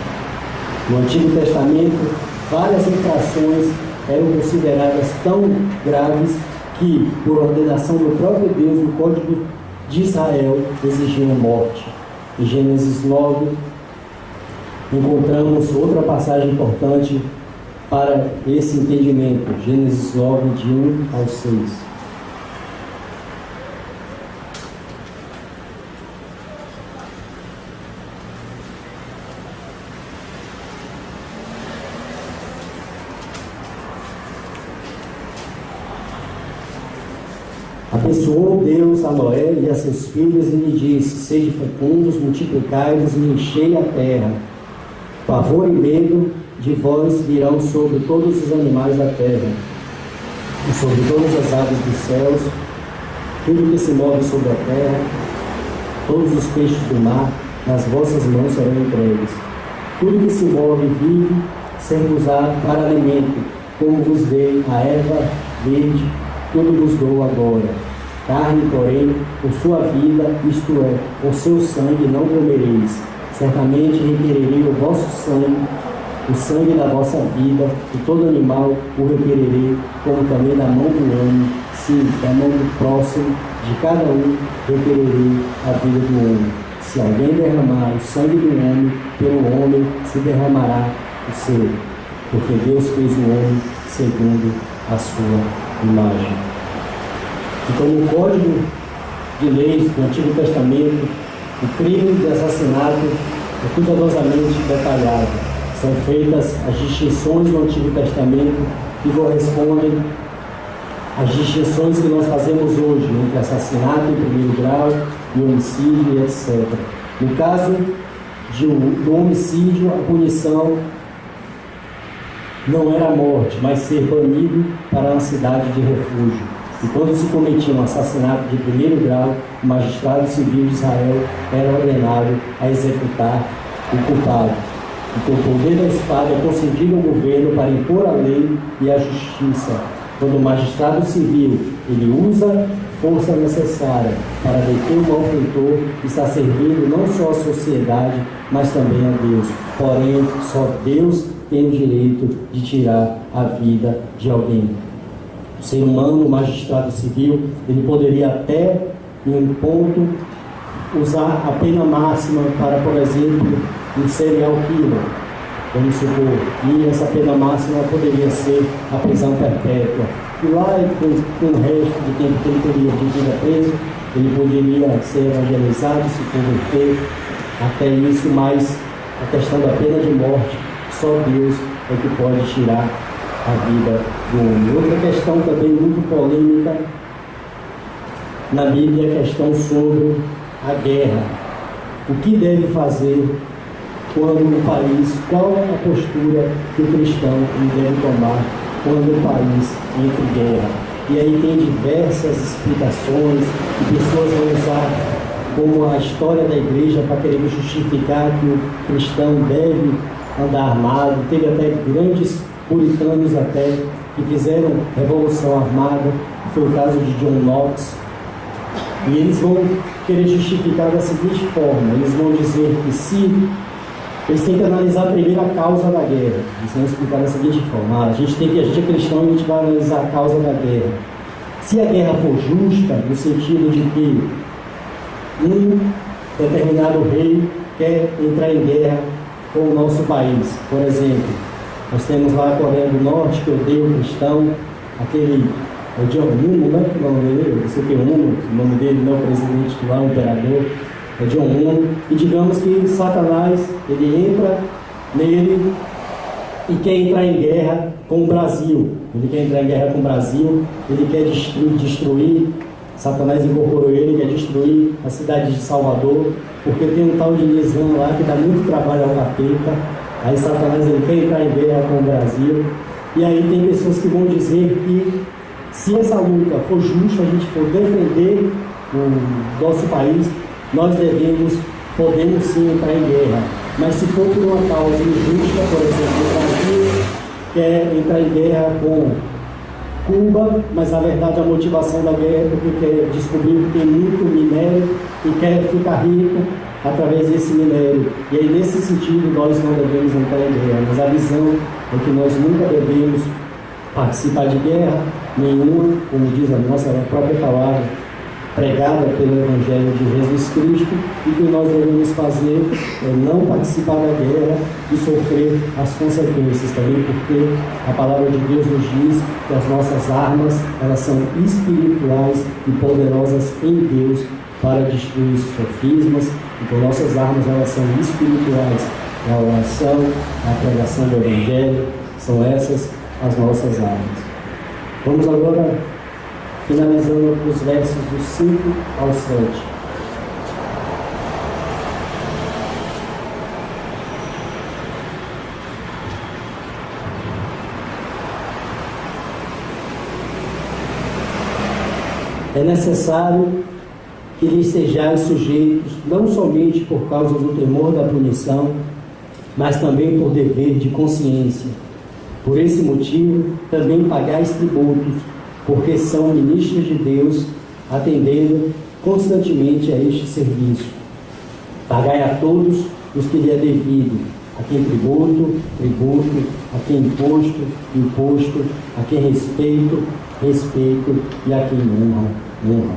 No Antigo Testamento, várias infrações eram consideradas tão graves que, por ordenação do próprio Deus, o Código de Israel exigiam morte. Em Gênesis 9, encontramos outra passagem importante para esse entendimento. Gênesis 9, de 1 ao 6. Abençoou Deus a Noé e a seus filhos e lhe disse: sede fecundos, multiplicai-vos e enchei a terra. Pavor e medo de vós virão sobre todos os animais da terra, e sobre todas as aves dos céus, tudo que se move sobre a terra, todos os peixes do mar, nas vossas mãos serão entregues. Tudo que se move e vive, ser-vos-á para alimento, como vos dei a erva verde, tudo vos dou agora. Carne, porém, por sua vida, isto é, por seu sangue não comereis. Certamente requererei o vosso sangue, o sangue da vossa vida, e todo animal o requererei, como também da mão do homem, sim, da mão do próximo, de cada um requererei a vida do homem. Se alguém derramar o sangue do homem, pelo homem se derramará o seu, porque Deus fez o homem segundo a sua imagem. Então, no Código de Leis do Antigo Testamento, o crime de assassinato é cuidadosamente detalhado. São feitas as distinções do Antigo Testamento que correspondem às distinções que nós fazemos hoje entre assassinato em primeiro grau e homicídio e etc. No caso do homicídio, a punição não era a morte, mas ser banido para uma cidade de refúgio. E quando se cometia um assassinato de primeiro grau, o magistrado civil de Israel era ordenado a executar o culpado. Então, o poder da espada é concedido ao governo para impor a lei e a justiça. Quando o magistrado civil ele usa força necessária para deter o malfeitor, está servindo não só a sociedade, mas também a Deus. Porém, só Deus tem o direito de tirar a vida de alguém. O ser humano, o magistrado civil, ele poderia até, em um ponto, usar a pena máxima para, por exemplo, um serial killer, vamos supor, e essa pena máxima poderia ser a prisão perpétua. E lá, com o resto do tempo que ele teria de vida preso, ele poderia ser evangelizado, se converter, até isso, mas a questão da pena de morte, só Deus é que pode tirar a vida do homem. Outra questão também muito polêmica na Bíblia é a questão sobre a guerra. O que deve fazer quando o país, qual é a postura que o cristão deve tomar quando o país entra em guerra? E aí tem diversas explicações e pessoas vão usar como a história da igreja para querer justificar que o cristão deve andar armado. Teve até grandes puritanos até que fizeram revolução armada, que foi o caso de John Knox. E eles vão querer justificar da seguinte forma: eles vão dizer que se eles têm que analisar primeiro a causa da guerra. Eles vão explicar da seguinte forma: a gente é cristão e a gente vai analisar a causa da guerra. Se a guerra for justa, no sentido de que um determinado rei quer entrar em guerra com o nosso país, por exemplo, nós temos lá a Coreia do Norte, que odeia o cristão, aquele é o Jong-un, né? O nome dele, não sei o que, o nome dele não é o presidente lá, o imperador, é Jong-un, e digamos que Satanás, ele entra nele e quer entrar em guerra com o Brasil. Ele quer entrar em guerra com o Brasil, ele quer destruir, Satanás incorporou ele, quer destruir a cidade de Salvador, porque tem um tal de Nizam lá que dá muito trabalho ao capeta. Aí Satanás ele quer entrar em guerra com o Brasil. E aí tem pessoas que vão dizer que se essa luta for justa, a gente for defender o nosso país, nós podemos sim entrar em guerra. Mas se for por uma causa injusta, por exemplo, o Brasil quer entrar em guerra com Cuba, mas na verdade a motivação da guerra é porque quer descobrir que tem muito minério e quer ficar rico através desse minério. E aí nesse sentido nós não devemos entrar em guerra, mas a visão é que nós nunca devemos participar de guerra nenhuma, como diz a nossa própria palavra pregada pelo Evangelho de Jesus Cristo, e que nós devemos fazer é não participar da guerra e sofrer as consequências também, porque a palavra de Deus nos diz que as nossas armas, elas são espirituais e poderosas em Deus para destruir sofismas. Então nossas armas, elas são espirituais, a oração, a pregação do Evangelho, são essas as nossas armas. Vamos agora finalizando os versos do 5 ao 7. É necessário que lhes sejais sujeitos, não somente por causa do temor da punição, mas também por dever de consciência. Por esse motivo, também pagais tributos, porque são ministros de Deus, atendendo constantemente a este serviço. Pagai a todos os que lhe é devido, a quem tributo, a quem imposto, a quem respeito, e a quem honra.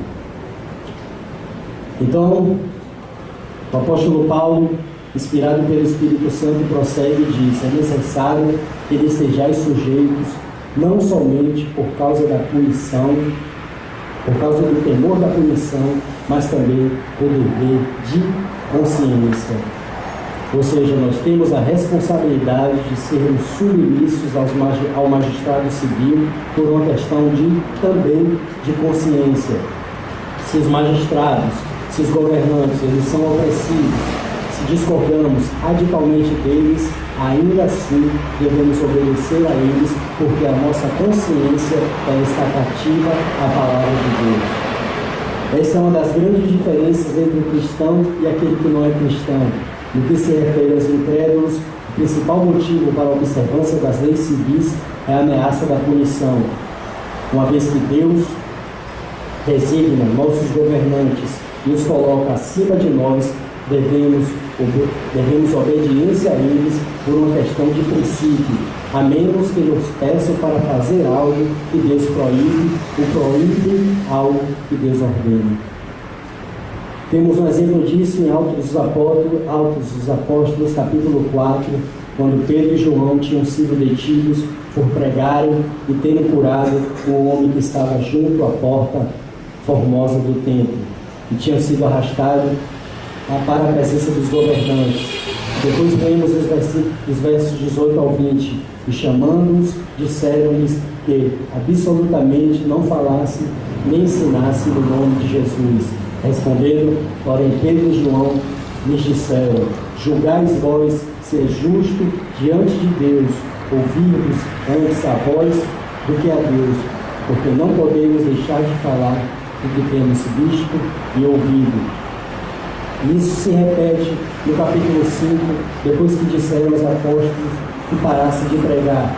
Então, o apóstolo Paulo, inspirado pelo Espírito Santo, prossegue e diz: é necessário que lhes sejais sujeitos, não somente por causa da punição, por causa do temor da punição, mas também por dever de consciência. Ou seja, nós temos a responsabilidade de sermos submissos ao magistrado civil por uma questão também de consciência. Se os magistrados, se os governantes, eles são opressivos, se discordamos radicalmente deles, ainda assim devemos obedecer a eles, porque a nossa consciência está cativa à palavra de Deus. Essa é uma das grandes diferenças entre o cristão e aquele que não é cristão. No que se refere aos incrédulos, o principal motivo para a observância das leis civis é a ameaça da punição. Uma vez que Deus designa nossos governantes e os coloca acima de nós, devemos obediência a eles por uma questão de princípio, a menos que nos peçam para fazer algo que Deus proíbe algo que Deus ordena. Temos um exemplo disso em Atos dos Apóstolos, capítulo 4, quando Pedro e João tinham sido detidos por pregarem e terem curado um homem que estava junto à porta formosa do templo e tinha sido arrastado para a presença dos governantes. Depois lemos os versos 18 ao 20, e chamando-os, disseram-lhes que absolutamente não falassem nem ensinassem no nome de Jesus. Respondendo, porém, Pedro e João lhes disseram: julgais vós ser justo diante de Deus, ouvir-vos antes a vós do que a Deus, porque não podemos deixar de falar o que temos visto e ouvido. Isso se repete no capítulo 5, depois que disseram aos apóstolos que parassem de pregar.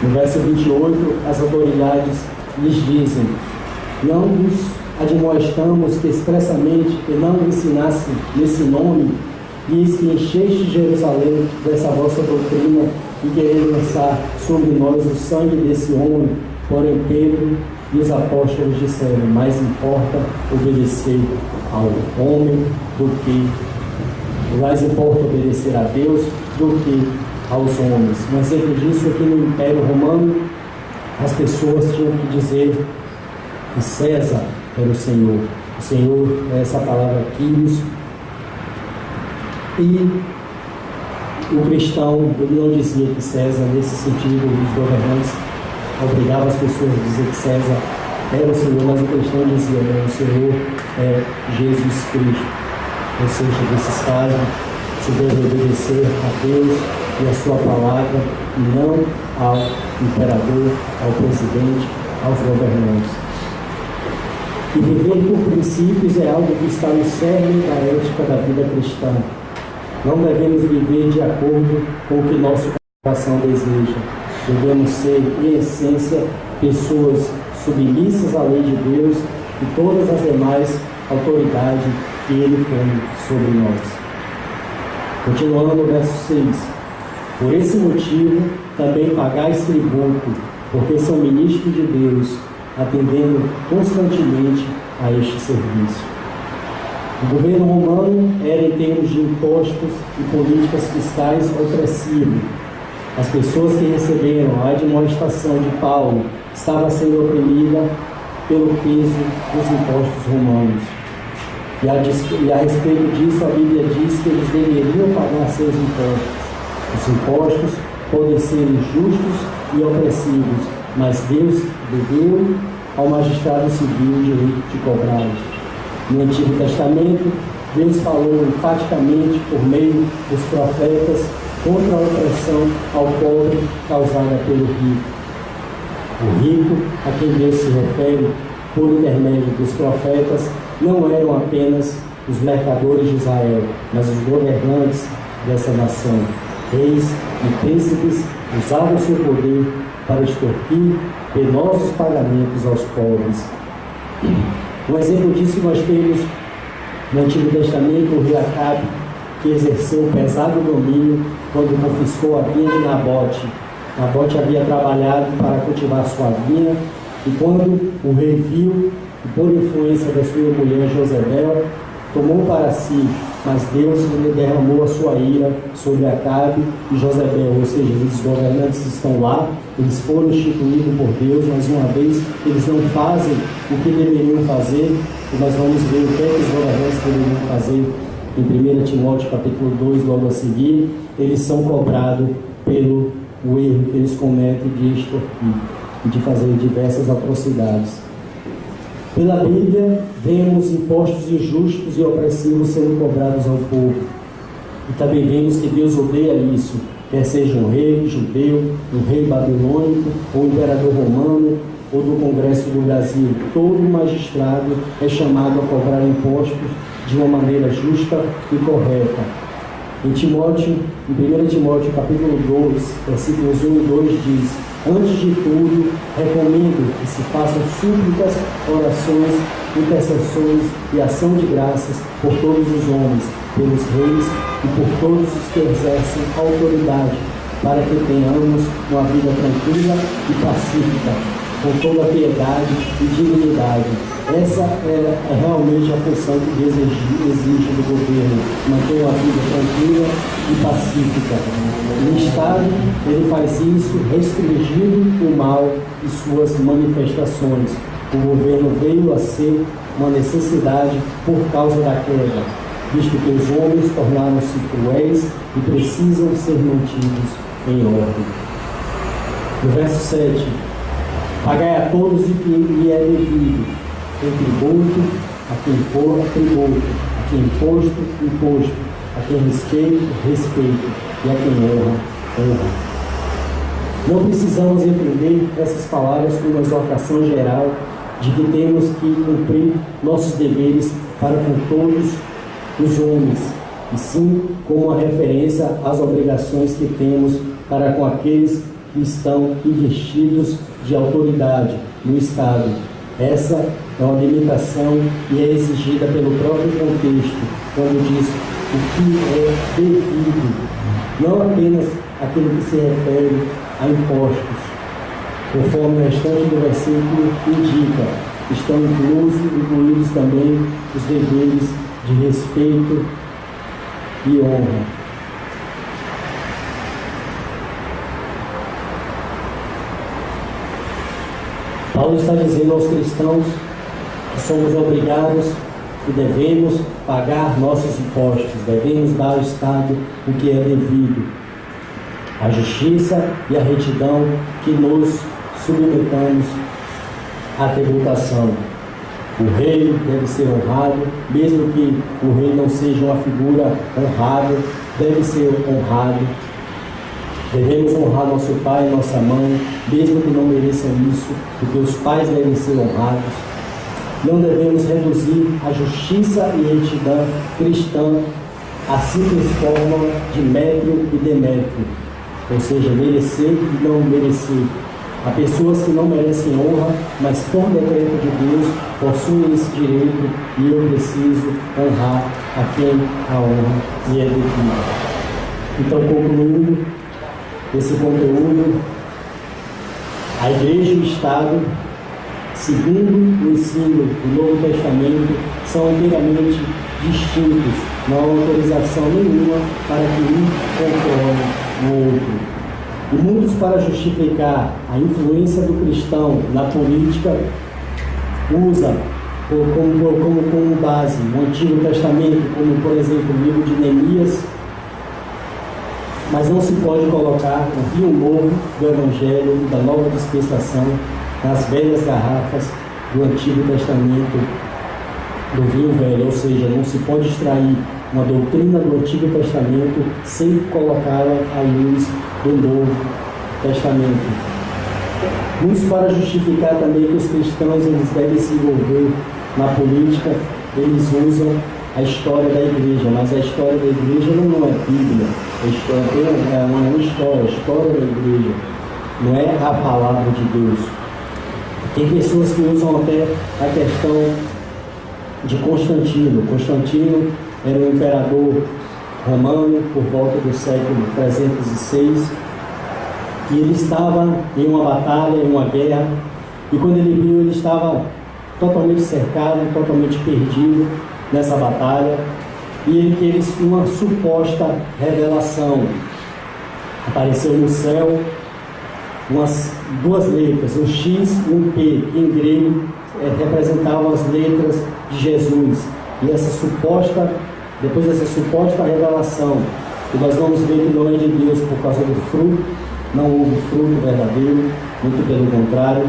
No verso 28, as autoridades lhes dizem: não vos admoestamos que expressamente que não ensinassem nesse nome, e eis que encheste Jerusalém dessa vossa doutrina e quereis lançar sobre nós o sangue desse homem. Porém Pedro e os apóstolos disseram: mais importa obedecer ao homem mais importa obedecer a Deus do que aos homens. Um exemplo disso é que no Império Romano as pessoas tinham que dizer que César era o Senhor. O Senhor é essa palavra Kyrios. E o cristão, ele não dizia que César, nesse sentido, os governantes obrigavam as pessoas a dizer que César era o Senhor, mas o cristão dizia: não, o Senhor é Jesus Cristo. Ou seja, nesses casos, se deve obedecer a Deus e a sua palavra, e não ao imperador, ao presidente, aos governantes. E viver por princípios é algo que está no cerne da ética da vida cristã. Não devemos viver de acordo com o que nosso coração deseja. Devemos ser, em essência, pessoas submissas à lei de Deus e todas as demais autoridades que Ele tem sobre nós. Continuando no verso 6. Por esse motivo, também pagais tributo, porque são ministros de Deus, atendendo constantemente a este serviço. O governo romano era, em termos de impostos e políticas fiscais, opressivo. As pessoas que receberam a admoestação de Paulo estavam sendo oprimidas pelo peso dos impostos romanos. E a respeito disso, a Bíblia diz que eles deveriam pagar seus impostos. Os impostos podem ser injustos e opressivos, mas Deus deu ao magistrado civil o direito de cobrá-los. No Antigo Testamento, Deus falou enfaticamente por meio dos profetas contra a opressão ao pobre causada pelo rico. O rico, a quem Deus se refere por intermédio dos profetas, não eram apenas os mercadores de Israel, mas os governantes dessa nação. Reis e príncipes usavam seu poder para extorquir penosos pagamentos aos pobres. Um exemplo disso nós temos no Antigo Testamento o rei Acabe, que exerceu um pesado domínio quando confiscou a vinha de Nabote. Nabote havia trabalhado para cultivar sua vinha, e quando o rei viu, por influência da sua mulher Jezebel, tomou para si, mas Deus lhe derramou a sua ira sobre Acabe e Jezebel, ou seja, os governantes estão lá, eles foram instituídos por Deus, mas uma vez eles não fazem o que deveriam fazer, e nós vamos ver o que é que os governantes deveriam fazer em 1 Timóteo capítulo 2, logo a seguir. Eles são cobrados pelo erro que eles cometem de extorquir e de fazer diversas atrocidades. Pela Bíblia, vemos impostos injustos e opressivos sendo cobrados ao povo. E também vemos que Deus odeia isso, quer seja um rei judeu, um rei babilônico, ou um imperador romano, ou do Congresso do Brasil. Todo magistrado é chamado a cobrar impostos de uma maneira justa e correta. Em 1 Timóteo capítulo 2, versículos 1 e 2 diz: antes de tudo, recomendo que se façam súplicas, orações, intercessões e ação de graças por todos os homens, pelos reis e por todos os que exercem autoridade, para que tenhamos uma vida tranquila e pacífica, com toda piedade e dignidade. Essa é realmente a função que Deus exige do governo, manter uma vida tranquila e pacífica. No Estado, ele faz isso restringindo o mal e suas manifestações. O governo veio a ser uma necessidade por causa da queda, visto que os homens tornaram-se cruéis e precisam ser mantidos em ordem. No verso 7, pagai a todos o que lhe é devido, em tributo, a quem for tributo, a quem imposto, a quem respeito, e a quem honra. Não precisamos entender essas palavras como uma exortação geral de que temos que cumprir nossos deveres para com todos os homens, e sim como uma referência às obrigações que temos para com aqueles que estão investidos de autoridade no Estado. Essa é uma limitação e é exigida pelo próprio contexto, quando diz o que é devido, não apenas aquilo que se refere a impostos. Conforme o restante do versículo indica, estão incluídos também os deveres de respeito e honra. Paulo está dizendo aos cristãos que somos obrigados e devemos pagar nossos impostos, devemos dar ao Estado o que é devido, a justiça e a retidão que nos submetamos à tributação. O rei deve ser honrado, mesmo que o rei não seja uma figura honrada, deve ser honrado. Devemos honrar nosso pai e nossa mãe, mesmo que não mereçam isso, porque os pais devem ser honrados. Não devemos reduzir a justiça e retidão cristã à simples fórmula de Métrio e Demétrio, ou seja, merecer e não merecer. Há pessoas que não merecem honra, mas por decreto de Deus possuem esse direito, e eu preciso honrar a quem a honra me é devida. Então, concluindo esse conteúdo, a Igreja e o Estado, segundo o ensino do Novo Testamento, são inteiramente distintos, não há autorização nenhuma para que um controle o outro. E muitos, para justificar a influência do cristão na política, usam como base o Antigo Testamento, como por exemplo o livro de Neemias, mas não se pode colocar o vinho novo do Evangelho da Nova Dispensação nas velhas garrafas do Antigo Testamento do vinho velho, ou seja, não se pode extrair uma doutrina do Antigo Testamento sem colocá-la à luz do Novo Testamento. Muitos, para justificar também que os cristãos eles devem se envolver na política, eles usam a história da igreja, mas a história da igreja não é Bíblia, a história da igreja, não é a palavra de Deus. Tem pessoas que usam até a questão de Constantino. Constantino era um imperador romano por volta do século 306, e ele estava em uma batalha, em uma guerra, e quando ele viu, ele estava totalmente cercado, totalmente perdido nessa batalha, e ele teve uma suposta revelação. Apareceu no céu duas letras, um X e um P, que em grego representavam as letras de Jesus. E depois dessa suposta revelação, que nós vamos ver que não é de Deus por causa do fruto, não houve fruto verdadeiro, muito pelo contrário.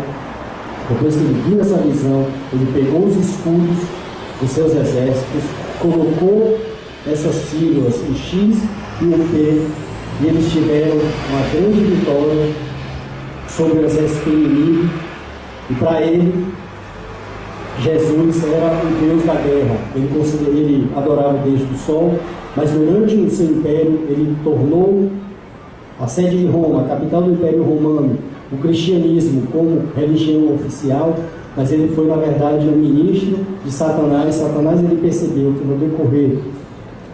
Depois que ele viu essa visão, ele pegou os escudos dos seus exércitos, colocou essas sílabas, o X e o P, e eles tiveram uma grande vitória sobre o exército inimigo. E para ele, Jesus era o Deus da guerra. Ele adorava o Deus do sol, mas durante o seu império ele tornou a sede de Roma, a capital do Império Romano, o cristianismo como religião oficial, mas ele foi, na verdade, um ministro de Satanás. Satanás ele percebeu que no decorrer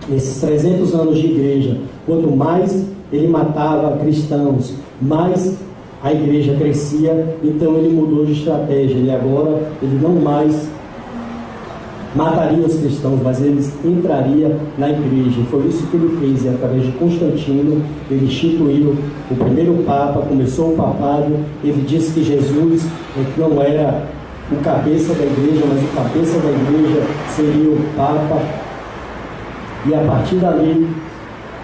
desses 300 anos de igreja, quanto mais ele matava cristãos, mais a igreja crescia, então ele mudou de estratégia. Ele não mais mataria os cristãos, mas ele entraria na igreja. Foi isso que ele fez, e através de Constantino, ele instituiu o primeiro Papa, começou o papado. Ele disse que Jesus não era o cabeça da igreja, mas o cabeça da igreja seria o Papa. E a partir dali,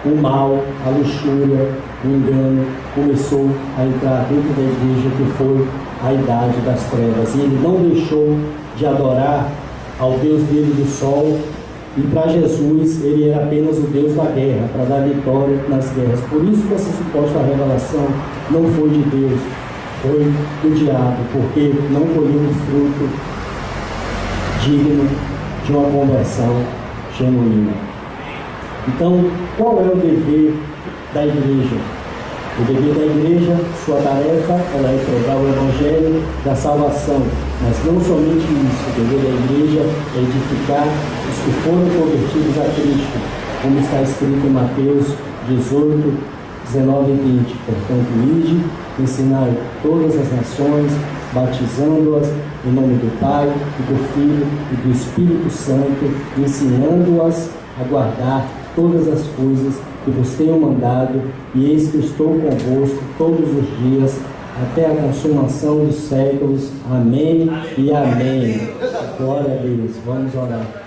o mal, a luxúria, o engano começou a entrar dentro da igreja, que foi a idade das trevas. E ele não deixou de adorar ao Deus dele do sol, e para Jesus ele era apenas o Deus da guerra, para dar vitória nas guerras. Por isso que essa suposta revelação não foi de Deus, foi do diabo, porque não colheu um fruto digno de uma conversão genuína. Então, qual é o dever da igreja? O dever da igreja, sua tarefa, ela é pregar o evangelho da salvação, mas não somente isso. O dever da igreja é edificar os que foram convertidos a Cristo, como está escrito em Mateus 18, 19 e 20. Portanto, ide, ensinai todas as nações, batizando-as em nome do Pai, e do Filho e do Espírito Santo, ensinando-as a guardar todas as coisas que vos tenho mandado, e eis que estou convosco todos os dias, até a consumação dos séculos. Amém e amém. Glória a Deus. Vamos orar.